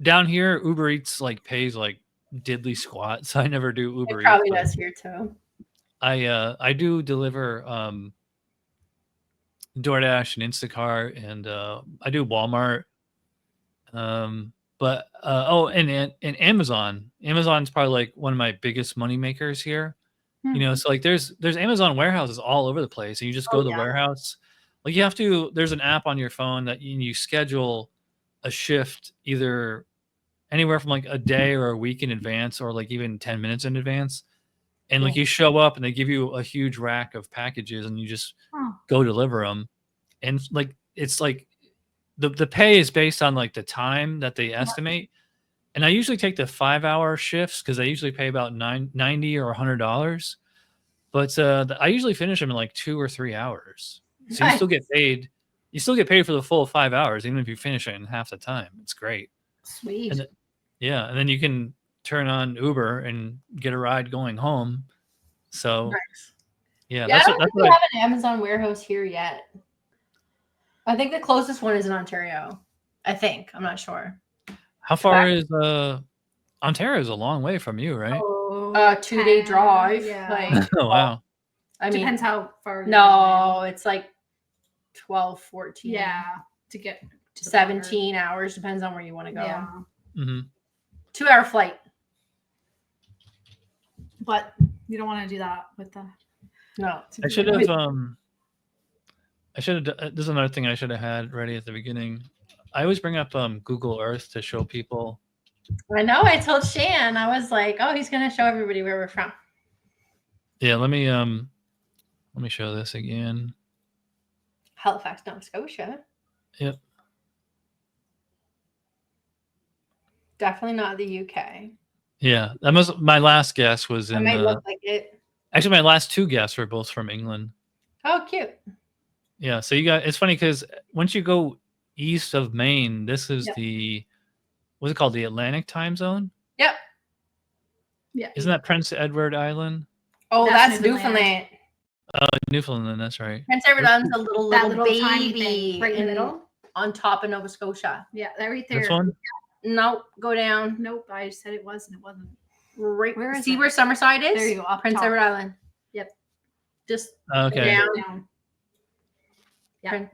down here. Uber Eats like pays like diddly squat, so I never do Uber It probably Eats. does here too. I do deliver DoorDash and Instacart, and I do Walmart. But and Amazon. Amazon's probably like one of my biggest money makers here. You know, so like there's Amazon warehouses all over the place, and you just go to the warehouse. Like you have to. There's an app on your phone that you schedule a shift either anywhere from like a day or a week in advance, or like even 10 minutes in advance. And like you show up and they give you a huge rack of packages, and you just go deliver them. And like it's like the pay is based on like the time that they estimate. And I usually take the 5-hour shifts because they usually pay about $90 or $100. But I usually finish them in like 2 or 3 hours. So you still get paid. You still get paid for the full 5 hours, even if you finish it in half the time. It's great. Sweet. And and then you can turn on Uber and get a ride going home. So I don't that's think we what have an Amazon warehouse here yet. I think the closest one is in Ontario. I think. I'm not sure. How far is Ontario? Is a long way from you, right? 2-day drive. Yeah. Like, Oh wow. I mean, depends how far. no, it's like 12, 14. Yeah. To get to 17 hours. Depends on where you want to go. Yeah. Mm-hmm. 2-hour flight. But you don't want to do that with the. No. I should have. This is another thing I should have had ready at the beginning. I always bring up Google Earth to show people. I know. I told Shan. I was like, "Oh, he's gonna show everybody where we're from." Yeah, let me show this again. Halifax, Nova Scotia. Yep. Definitely not the UK. Yeah, that was my last guess. Was It in might look like it. actually my last 2 guests were both from England. Oh, cute. Yeah, so you got it's funny because once you go east of Maine, this is the what's it called? The Atlantic time zone? Yep. Yeah. Isn't that Prince Edward Island? Oh, that's Newfoundland. Newfoundland. Oh, Newfoundland, that's right. Prince Edward Island's a little tiny baby thing right in the middle. on top of Nova Scotia. Yeah, right there. This one? Nope, go down. Nope, I said it was and it wasn't. Right. Where is See it? where Summerside is? There you go. Up Prince top. Edward Island. Yep. Just Okay. down. Yeah.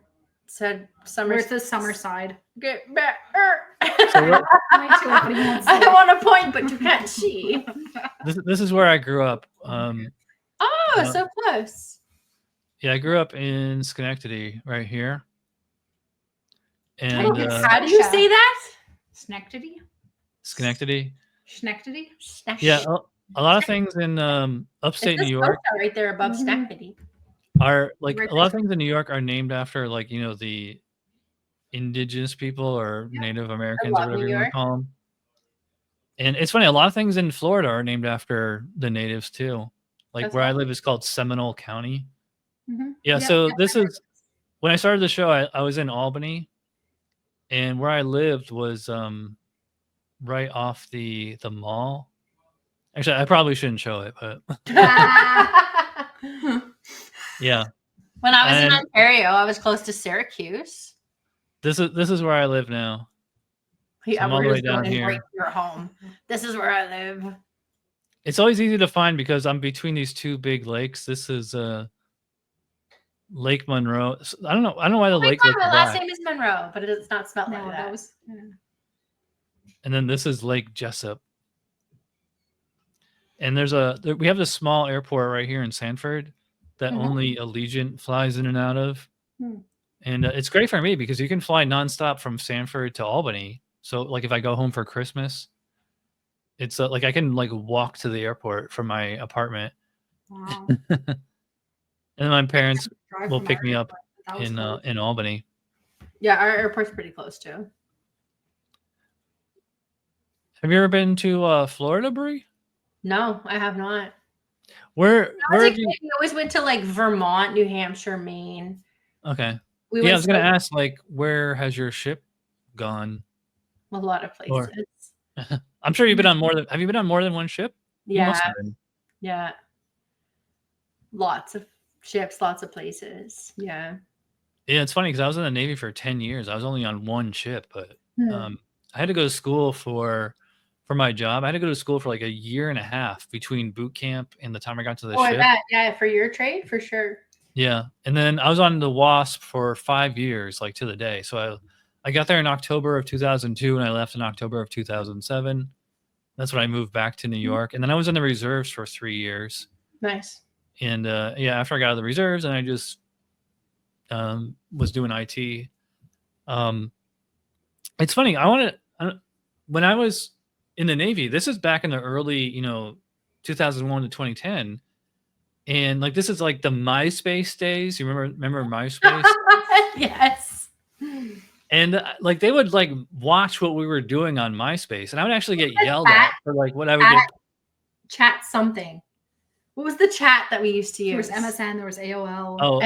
Said Where's Summerside. the summer side? Get back. So what- I want to point, but you can't see. this is where I grew up. Oh, so close. Yeah, I grew up in Schenectady, right here. And How do you say that? Schenectady? Schenectady. Schenectady? Yeah, a lot of things in upstate New York right there above Mhm. Schenectady. are like Right a lot of things in New York are named after like the indigenous people or Native Americans or love whatever New you want to York. call them. And it's funny, a lot of things in Florida are named after the natives too. Like That's where I awesome. live is called Seminole County. Mhm. Yeah, Yeah, so yeah, this is when I started the show. I was in Albany, and where I lived was right off the mall. Actually, I probably shouldn't show it, but yeah, When I was in And- Ontario, I was close to Syracuse. this is where I live now. Yeah, I'm all we're the way just down going here. right to your home. This is where I live. It's always easy to find because I'm between these 2 big lakes. This is Lake Monroe. I don't know why the Oh my lake God, looks my last black. name is Monroe, but it's not spelled No, like that that. was. And then this is Lake Jessup. And we have this small airport right here in Sanford that Mhm. only Allegiant flies in and out of. Hmm. And it's great for me because you can fly nonstop from Sanford to Albany. So like if I go home for Christmas, it's like I can like walk to the airport from my apartment. Wow. And then my parents Drive will from pick our me up airport. That was cool. in Albany. Yeah, our airport's pretty close too. Have you ever been to Florida, Brie? No, I have not. Where I was a have kid, you? we always went to like Vermont, New Hampshire, Maine. Okay. We Yeah, I went was gonna ask like where has your ship gone? a lot of Or- places. I'm sure you've been on more than. Have you been on more than one ship? You Yeah, must have been. yeah. lots of ships, lots of places. Yeah. Yeah, it's funny because I was in the Navy for 10 years. I was only on one ship, but I had to go to school for my job. I had to go to school for like a year and a half between boot camp and the time I got to the ship. Yeah, for your trade, for sure. Yeah, and then I was on the WASP for 5 years, like to the day. So I got there in October of 2002, and I left in October of 2007. That's when I moved back to New York, and then I was in the reserves for 3 years. Nice. And yeah, after I got out of the reserves, and I just was doing IT. It's funny. When I was in the Navy, this is back in the early, 2001 to 2010. And like, this is like the MySpace days. You remember MySpace? Yes. And like, they would like watch what we were doing on MySpace, and I would actually get yelled at for like what I would get. Chat something. What was the chat that we used to use? There was MSN, there was AOL. Oh,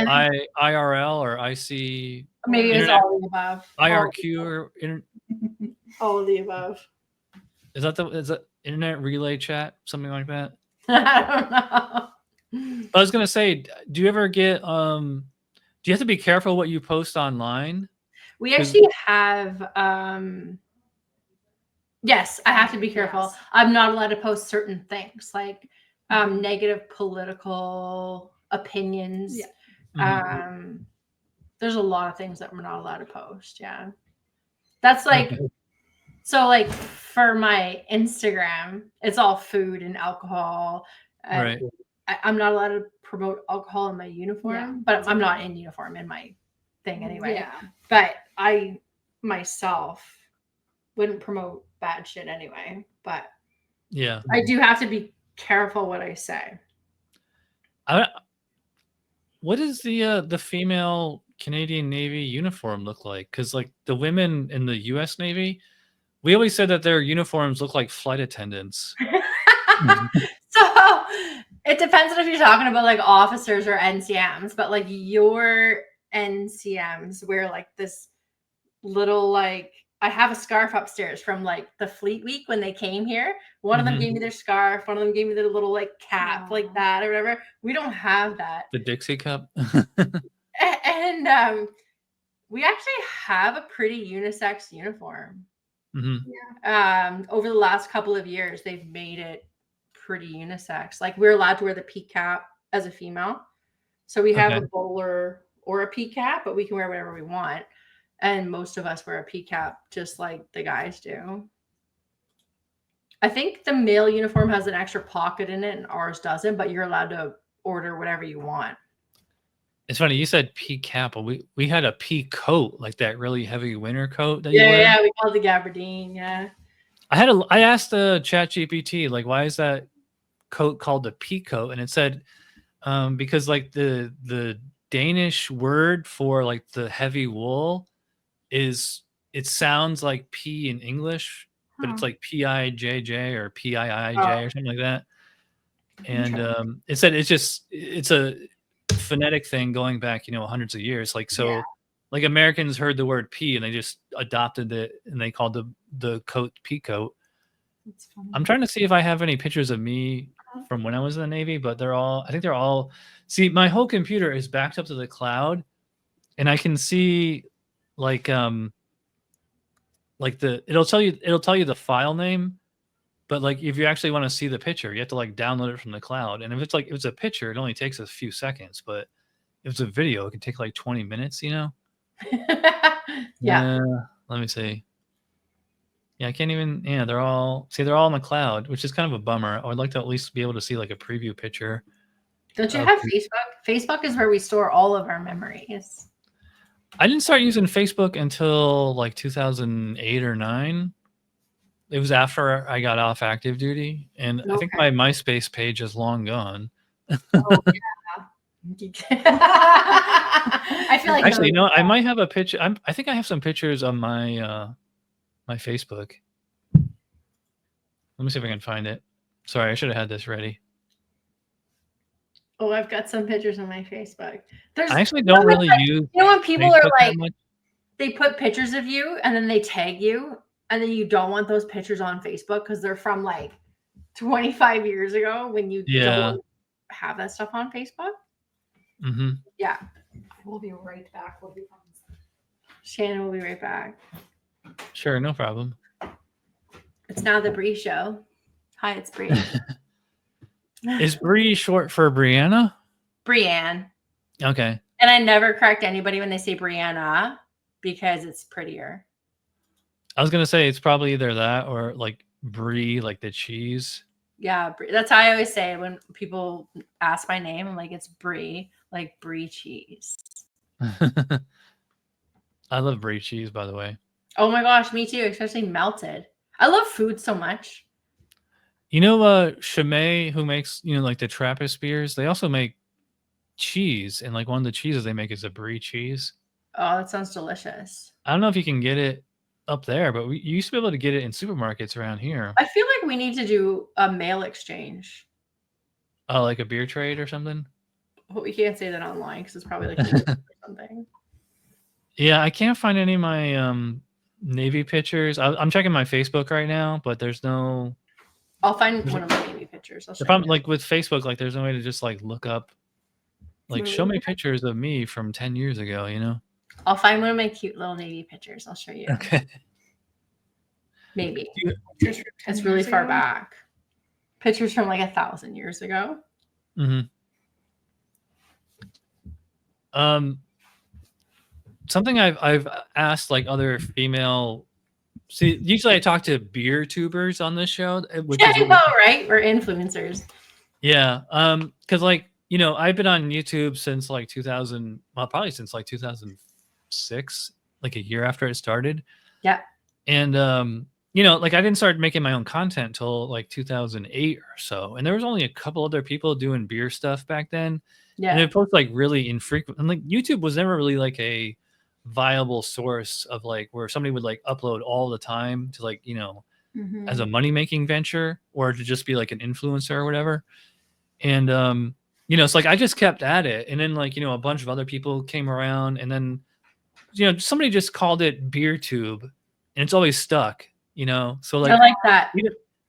IRL or IC. Maybe it was all of the above. IRQ or all of the above. Is that internet relay chat, something like that? I don't know. I was gonna say, do you ever get do you have to be careful what you post online? We actually have yes, I have to be careful. Yes. I'm not allowed to post certain things like negative political opinions. Yeah. There's a lot of things that we're not allowed to post. Yeah. That's like so like for my Instagram, it's all food and alcohol. Right. I'm not allowed to promote alcohol in my uniform, but I'm not in uniform in my thing anyway. Yeah. But I myself wouldn't promote bad shit anyway. But yeah, I do have to be careful what I say. What does the female Canadian Navy uniform look like? Because like the women in the U.S. Navy, we always said that their uniforms look like flight attendants. So it depends on if you're talking about like officers or NCMs, but like your NCMs wear like this little like I have a scarf upstairs from like the Fleet Week when they came here. One of them gave me their scarf. One of them gave me their little like cap like that or whatever. We don't have that. The Dixie cup. and we actually have a pretty unisex uniform. Yeah. Over the last couple of years, they've made it pretty unisex. Like we're allowed to wear the peak cap as a female. So we have a bowler or a peak cap, but we can wear whatever we want. And most of us wear a peak cap just like the guys do. I think the male uniform has an extra pocket in it and ours doesn't, but you're allowed to order whatever you want. It's funny, you said peak cap, but we had a peak coat, like that really heavy winter coat that you wear. Yeah, we called it the gabardine, yeah. I asked the ChatGPT, like, why is that coat called the peak coat? And it said, because like the Danish word for like the heavy wool it sounds like P in English, but it's like PIJJ or PIIJ or something like that. And it said it's a phonetic thing going back, hundreds of years. Like, so like Americans heard the word P and they just adopted it and they called the coat pea coat. I'm trying to see if I have any pictures of me from when I was in the Navy, but I think they're all, see, my whole computer is backed up to the cloud and I can see like it'll tell you the file name, but like if you actually want to see the picture, you have to like download it from the cloud. And if it's a picture, it only takes a few seconds, but if it's a video, it can take like 20 minutes, Yeah. Let me see. Yeah, I can't even, they're all in the cloud, which is kind of a bummer. I would like to at least be able to see like a preview picture. Don't you have Facebook? Facebook is where we store all of our memories. I didn't start using Facebook until like 2008 or 9. It was after I got off active duty, and I think my MySpace page is long gone. Oh, I feel like actually, I might have a picture. I think I have some pictures on my my Facebook. Let me see if I can find it. Sorry, I should have had this ready. Oh, I've got some pictures on my Facebook. I actually don't really use. You know when people Facebook are like, they put pictures of you and then they tag you, and then you don't want those pictures on Facebook because they're from like 25 years ago when you don't have that stuff on Facebook. Mm-hmm. Yeah. We'll be right back. We'll be Shannon will be right back. Sure, no problem. It's now the Bree show. Hi, it's Bree. Is Bree short for Brianna? Breann. Okay. And I never correct anybody when they say Brianna because it's prettier. I was gonna say it's probably either that or like Brie, like the cheese. Yeah, that's how I always say when people ask my name. I'm like, it's Brie, like Brie cheese. I love Brie cheese, by the way. Oh my gosh, me too, especially melted. I love food so much. You know, Chimay, who makes, you know, like the Trappist beers, they also make cheese, and like one of the cheeses they make is a Brie cheese. Oh, that sounds delicious. I don't know if you can get it up there, but you used to be able to get it in supermarkets around here. I feel like we need to do a mail exchange. Oh, like a beer trade or something? But we can't say that online because it's probably like or something. Yeah, I can't find any of my Navy pictures. I'm checking my Facebook right now, but there's no. I'll find one of my Navy pictures. The problem, like with Facebook, like there's no way to just like look up, like show me pictures of me from 10 years ago, you know? I'll find one of my cute little Navy pictures. I'll show you. Okay. Maybe. It's really far back. Pictures from like 1,000 years ago. Mm-hmm. Something I've asked like other female. See, usually I talk to beer tubers on this show, which Yeah, is I know, right? We're influencers. Yeah, because like you know, I've been on YouTube since like 2000, well, probably since like 2006, like a year after it started. Yeah, and you know, like I didn't start making my own content till like 2008 or so, and there was only a couple other people doing beer stuff back then. Yeah, and it post like really infrequent, and like YouTube was never really like a viable source of like where somebody would like upload all the time to like, you know, as a money-making venture or to just be like an influencer or whatever. And you know, it's like I just kept at it, and then like, you know, a bunch of other people came around, and then, you know, somebody just called it beer tube, and it's always stuck, you know. So like I like that.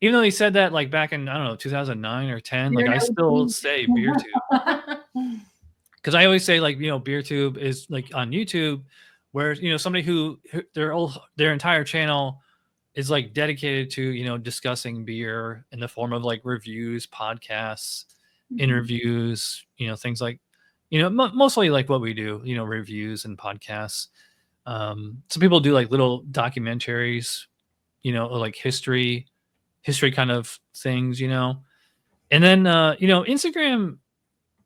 Even though he said that like back in, I don't know, 2009 or 10, like I still say beer tube. Because I always say like, you know, beer tube is like on YouTube, where, you know, somebody who their entire channel is like dedicated to, you know, discussing beer in the form of like reviews, podcasts, interviews, you know, things like, you know, mostly like what we do, you know, reviews and podcasts. Some people do like little documentaries, you know, or like history kind of things, you know. And then you know, Instagram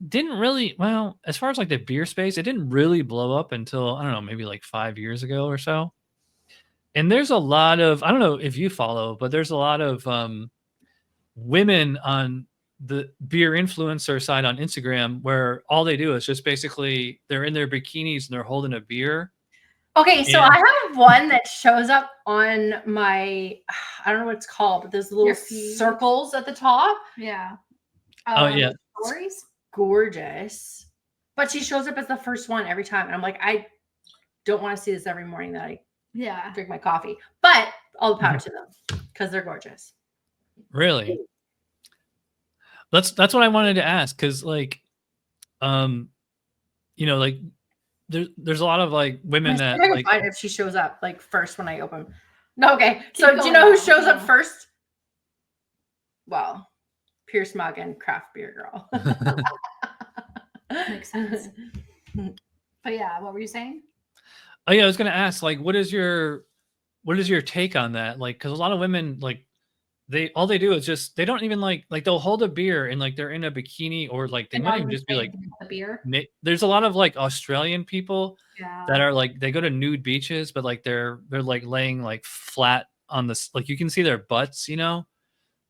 didn't really, well, as far as like the beer space, it didn't really blow up until, I don't know, maybe like 5 years ago or so. And there's a lot of, I don't know if you follow, but there's a lot of women on the beer influencer side on Instagram where all they do is just basically they're in their bikinis and they're holding a beer. Okay, so I have one that shows up on my, I don't know what it's called, but there's little circles at the top. Yeah. Oh yeah. Stories. Gorgeous, but she shows up as the first one every time, and I'm like, I don't want to see this every morning that I drink my coffee, but all the power to them because they're gorgeous. Really? That's what I wanted to ask, because like you know, like there's a lot of like women that like, if she shows up like first when I open. No, okay, so do you know who shows up first? Well, Pierce Mug and Craft Beer Girl. Makes sense. But yeah, what were you saying? Oh yeah, I was gonna ask, like, what is your take on that? Like, because a lot of women, like, all they do is just, they don't even like they'll hold a beer and like they're in a bikini, or like they might even just be like the beer. There's a lot of like Australian people Yeah. that are like, they go to nude beaches, but like they're like laying like flat on this, like you can see their butts, you know,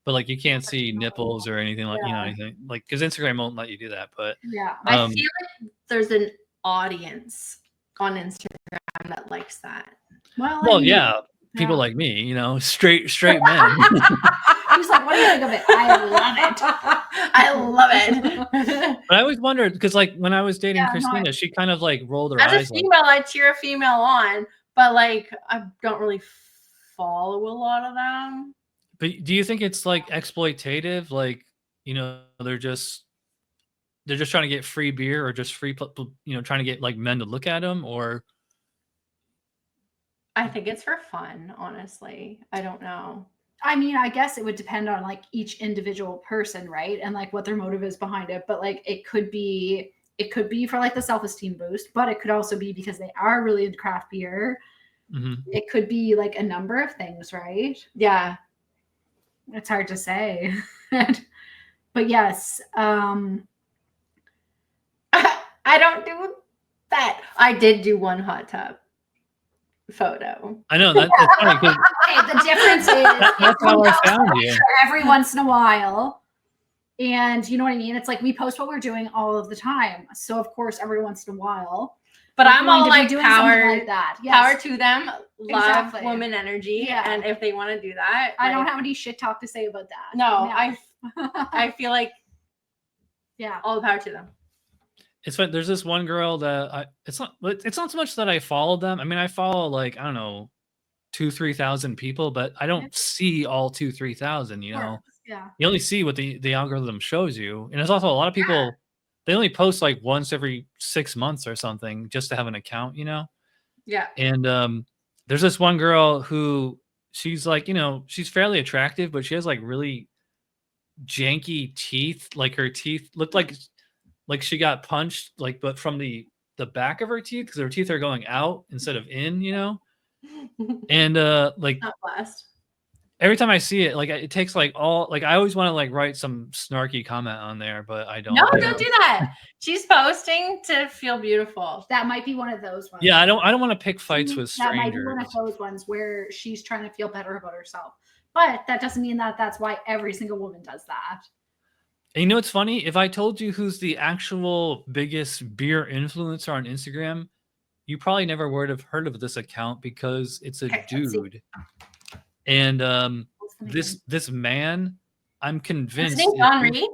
but like you can't see nipples or anything like, you know, anything like, because Instagram won't let you do that. But yeah, I feel like there's an audience on Instagram that likes that. Well, yeah, people like me, you know, straight men. He's like, what do you think of it? I love it. I love it. But I always wondered, because like when I was dating Christina, she kind of like rolled her eyes. As a female, I cheer a female on, but like I don't really follow a lot of them. But do you think it's like exploitative? Like, you know, they're just they're just trying to get free beer or just free, trying to get like men to look at them, or? I think it's for fun, honestly. I don't know. I mean, I guess it would depend on like each individual person, right? And like what their motive is behind it. But like it could be for like the self-esteem boost, but it could also be because they are really into craft beer. It could be like a number of things, right? Yeah. It's hard to say. But yes. I don't do that. I did do one hot tub photo. I know that's funny. Okay, the difference is That's how I found you. every once in a while. And you know what I mean? It's like we post what we're doing all of the time. So of course, every once in a while. But I'm all like power, like that. Yes. Power to them. Love Exactly. woman energy. Yeah. And if they want to do that, I don't have any shit talk to say about that. No, I feel like all the power to them. It's fun. There's this one girl that it's not so much that I follow them. I mean, I follow like, I don't know, 2,000-3,000 people, but I don't see all 2,000-3,000, you know. Yeah. You only see what the algorithm shows you. And there's also a lot of people, they only post like once every 6 months or something just to have an account, you know? Yeah. And there's this one girl who she's like, you know, she's fairly attractive, but she has like really janky teeth. Like her teeth look like she got punched, like, but from the back of her teeth, because her teeth are going out instead of in, you know? And like not blessed. Every time I see it, like it takes like all, like I always want to like write some snarky comment on there, but I don't. No, don't do that. She's posting to feel beautiful. That might be one of those ones. Yeah, I don't want to pick fights with strangers. That might be one of those ones where she's trying to feel better about herself. But that doesn't mean that that's why every single woman does that. And you know what's funny? If I told you who's the actual biggest beer influencer on Instagram, you probably never would have heard of this account because it's a dude. And this man, I'm convinced. Is his name Don Ree?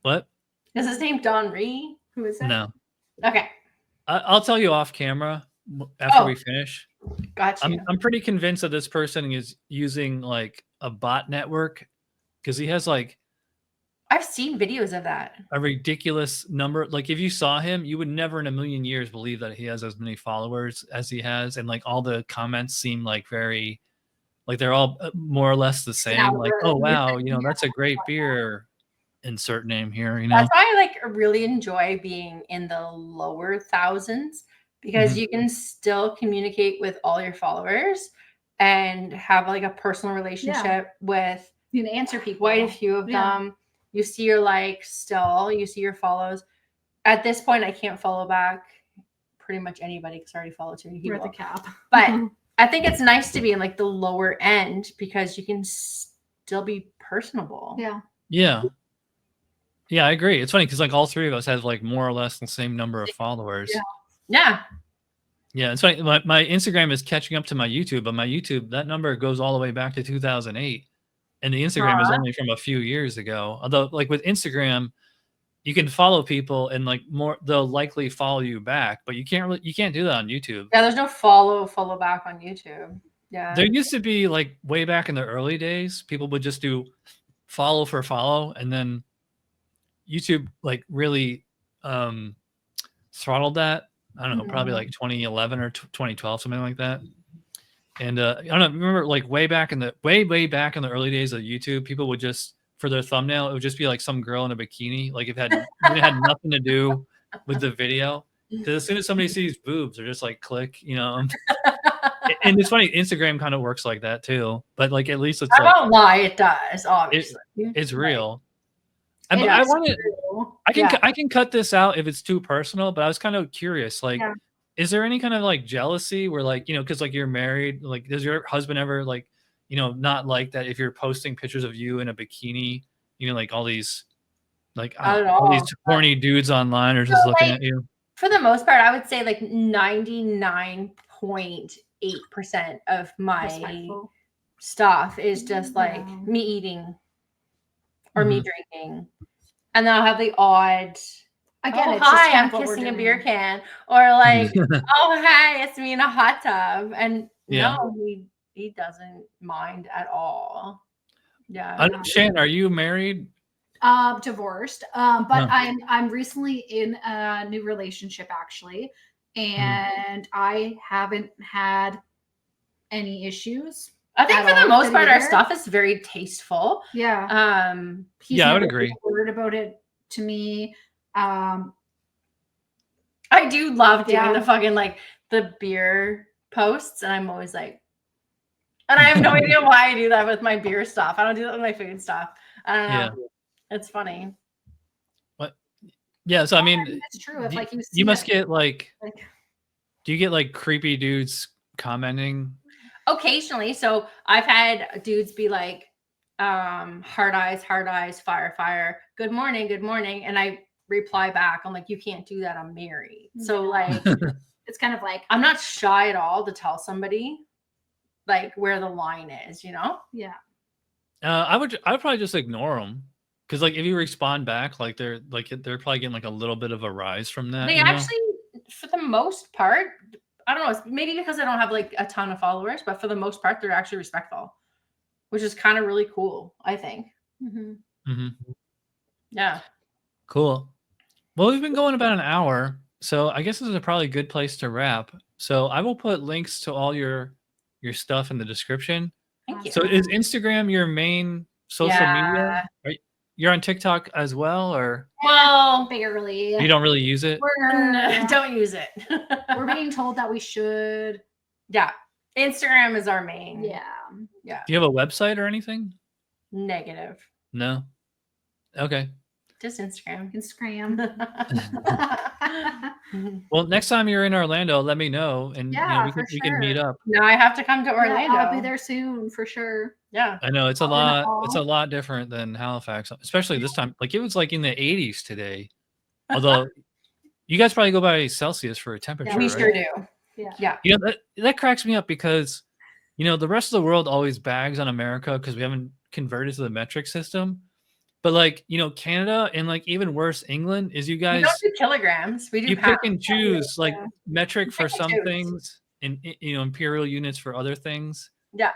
What? Is his name Don Ree? Who is that? No. Okay. I'll tell you off camera after we finish. Gotcha. I'm pretty convinced that this person is using like a bot network because he has like. I've seen videos of that. A ridiculous number. Like if you saw him, you would never in a million years believe that he has as many followers as he has. And like all the comments seem like very, like they're all more or less the same. Like, oh, wow, you know, that's a great beer. Insert name here, you know. That's why I like really enjoy being in the lower thousands because you can still communicate with all your followers and have like a personal relationship with. You can answer people. Quite a few of them. You see your likes still. You see your follows. At this point, I can't follow back pretty much anybody because I already followed you. You're at the cap. But I think it's nice to be in like the lower end because you can still be personable. Yeah. Yeah. Yeah, I agree. It's funny because like all three of us have like more or less the same number of followers. Yeah. Yeah. It's funny. My Instagram is catching up to my YouTube, but my YouTube, that number goes all the way back to 2008. And the Instagram is only from a few years ago. Although like with Instagram, you can follow people and like more, they'll likely follow you back, but you can't do that on YouTube. Yeah. There's no follow back on YouTube. Yeah. There used to be like way back in the early days, people would just do follow for follow. And then YouTube like really throttled that. I don't know, probably like 2011 or 2012, something like that. And I don't know, remember like way back in the early days of YouTube, people would just, for their thumbnail, it would just be like some girl in a bikini. Like it had nothing to do with the video. Because as soon as somebody sees boobs, they're just like click, you know. And it's funny, Instagram kind of works like that too. But like at least it's I won't lie, it does, obviously. It's real. I can cut this out if it's too personal, but I was kind of curious, like is there any kind of like jealousy where like, you know, because like you're married, like does your husband ever like, you know, not like that if you're posting pictures of you in a bikini, you know, like all these like all these horny dudes online are just looking at you? For the most part, I would say like 99.8% of my stuff is just like me eating or me drinking. And then I'll have the odd, again, it's hi, I'm kissing a beer can. Or like, oh, hi, it's me in a hot tub. And no, he doesn't mind at all. Yeah. Shan, are you married? Divorced. But I'm recently in a new relationship actually, and I haven't had any issues. I think for the most part, our stuff is very tasteful. Yeah. Yeah, I would agree. Word about it to me. I do love doing the fucking like the beer posts, and I'm always like, and I have no idea why I do that with my beer stuff. I don't do that with my food stuff. I don't know. Yeah. It's funny. What? Yeah. So I mean, it's true. If, like, you must get like, do you get like creepy dudes commenting? Occasionally. So I've had dudes be like, hard eyes, fire, fire, good morning. And I reply back, I'm like, you can't do that. I'm married. So like, it's kind of like, I'm not shy at all to tell somebody like where the line is, you know? Yeah. I would probably just ignore them. Cause like, if you respond back, like they're probably getting like a little bit of a rise from that. They actually, for the most part, I don't know, it's maybe because I don't have like a ton of followers, but for the most part, they're actually respectful, which is kind of really cool, I think. Yeah. Cool. Well, we've been going about an hour, so I guess this is probably a good place to wrap. So I will put links to all your stuff in the description. Thank you. So is Instagram your main social media? You're on TikTok as well, or? Well, barely. You don't really use it? Don't use it. We're being told that we should. Yeah. Instagram is our main. Yeah. Yeah. Do you have a website or anything? Negative. No. Okay. Just Instagram. Well, next time you're in Orlando, let me know, and we can meet up. No, I have to come to Orlando. I'll be there soon for sure. Yeah, I know it's a lot. It's a lot different than Halifax, especially this time. Like it was like in the 80s today. Although you guys probably go by Celsius for a temperature. We right? sure do. Yeah. You know that cracks me up because the rest of the world always bags on America because we haven't converted to the metric system. But like, Canada and like even worse, England is you guys. We don't do kilograms. We do. You pick and choose like metric for some things and imperial units for other things. Yeah.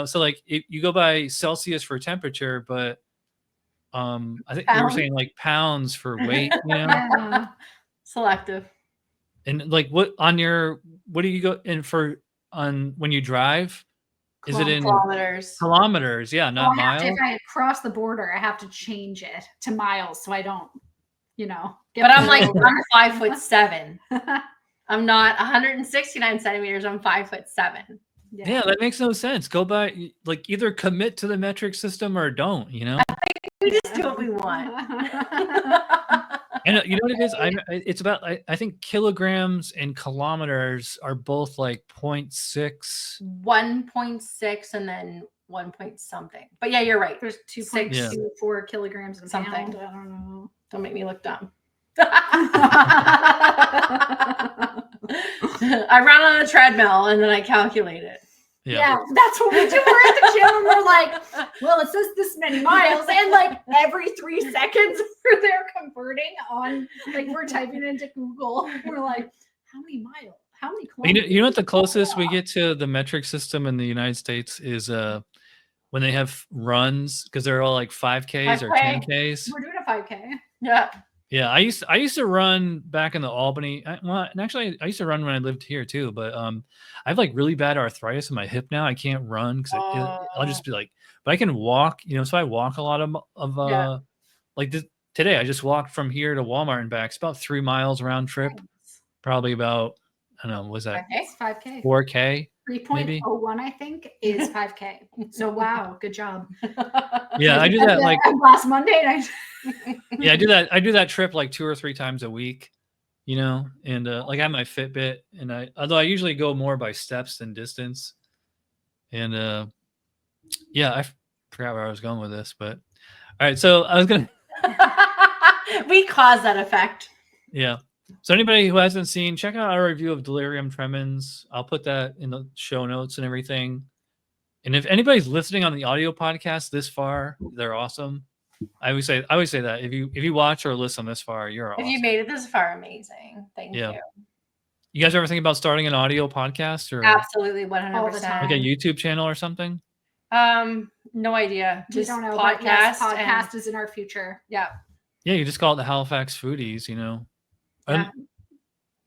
So like you go by Celsius for temperature, but I think you were saying like pounds for weight. Selective. And like what do you go in for on when you drive? Is it in kilometers? Kilometers, yeah, not miles. If I cross the border, I have to change it to miles so I don't, But I'm like, I'm 5'7". I'm not 169 centimeters. I'm 5'7". Yeah, that makes no sense. Go by like either commit to the metric system or don't. I think we just do what we want. And you know what it is? It's about I think kilograms and kilometers are both like 0.6. 1.6 and then 1 point something. But yeah, you're right. There's 2.24 kilograms in something. Pound. I don't know. Don't make me look dumb. I run on a treadmill and then I calculate it. Yeah, that's what we do. We're at the gym and we're like, well, it says this many miles, and like every 3 seconds we're there converting on, like we're typing into Google. We're like, how many miles? How many kilometers? You know what the closest we get to the metric system in the United States is when they have runs because they're all like 5Ks or 10Ks. We're doing a 5K. Yeah. Yeah, I used to run back in the Albany. And actually, I used to run when I lived here too. But I have like really bad arthritis in my hip now. I can't run because I'll just be like, but I can walk. So I walk a lot of like today. I just walked from here to Walmart and back. It's about 3 miles round trip. Probably about I don't know. Was that 5K? 4K? 3.01, I think, is 5K. So wow, good job. Yeah, I do that like last Monday night. Yeah, I do that trip like 2 or 3 times a week, and like I have my Fitbit, and although I usually go more by steps than distance, and yeah, I forgot where I was going with this, but all right, so I was gonna we cause that effect. Yeah. So anybody who hasn't seen, check out our review of Delirium Tremens. I'll put that in the show notes and everything. And if anybody's listening on the audio podcast this far, they're awesome. I always say that if you watch or listen this far, you're awesome. If you made it this far, amazing. Thank you. You guys ever think about starting an audio podcast or absolutely 100%? Like a YouTube channel or something? No idea. We Just don't know. podcast. But yes, and- podcast is in our future. Yeah. Yeah, you just call it the Halifax Foodies, you know. Yeah.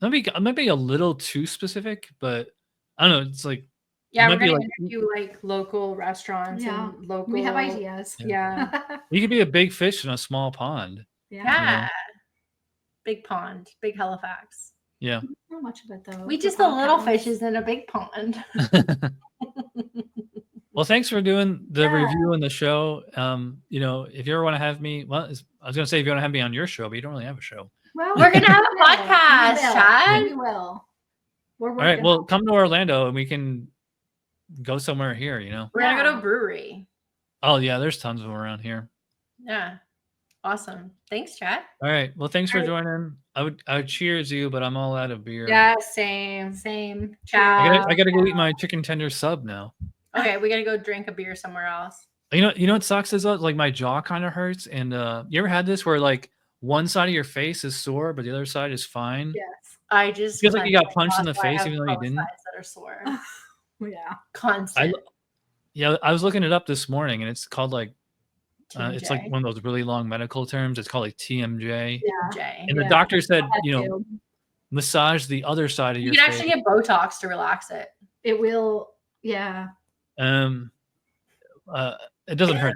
Maybe a little too specific, but I don't know. It's like Yeah, might we're be gonna like- interview like local restaurants and local. We have ideas. Yeah. you could be a big fish in a small pond. Yeah. Big pond, big Halifax. Yeah. Not much of it though. We It's just a the little podcast. fishes in a big pond. Well, thanks for doing the Yeah. review and the show. You know, if you ever want to have me, well, I was gonna say if you want to have me on your show, but you don't really have a show. Well, We're gonna have a we will. podcast, We will. Chad. We will. We're All right, working well, on it. come to Orlando and we can go somewhere here. You know. We're gonna go to Yeah. a brewery. Oh yeah, there's tons of them around here. Yeah. Awesome. Thanks, Chad. All right. Well, thanks for All right. joining. I would cheers you, but I'm all out of beer. Yeah, same. Same. Ciao. I gotta go eat my chicken tender sub now. Okay, we gotta go drink a beer somewhere else. You know what sucks is like my jaw kind of hurts, and you ever had this where like one side of your face is sore, but the other side is fine? Yes. I just Feels like you clenched got punched in my the jaw, so I face have even though you both didn't. sides that are sore. Yeah. Constant. Yeah, I was looking it up this morning, and it's called like it's like TMJ. one of those really long medical terms. It's called like TMJ, Yeah. and the Yeah. doctor said, That you know, too. massage the other side of You your can face. actually get Botox to relax it. It will. Yeah. It doesn't hurt.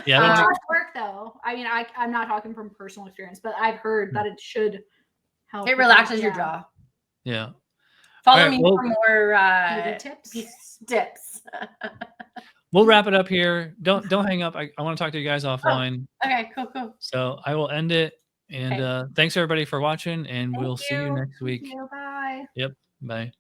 Yeah, I don't It think- does work though. I mean, I'm not talking from personal experience, but I've heard that it should help. It with relaxes that, your yeah. jaw. Yeah. Follow All right, me well- for more Beauty tips. tips. We'll wrap it up here. Don't hang up. I want to talk to you guys offline. Okay, cool. So I will end it. And thanks everybody for watching, and we'll see you you. next week. Thank you. Bye. Bye.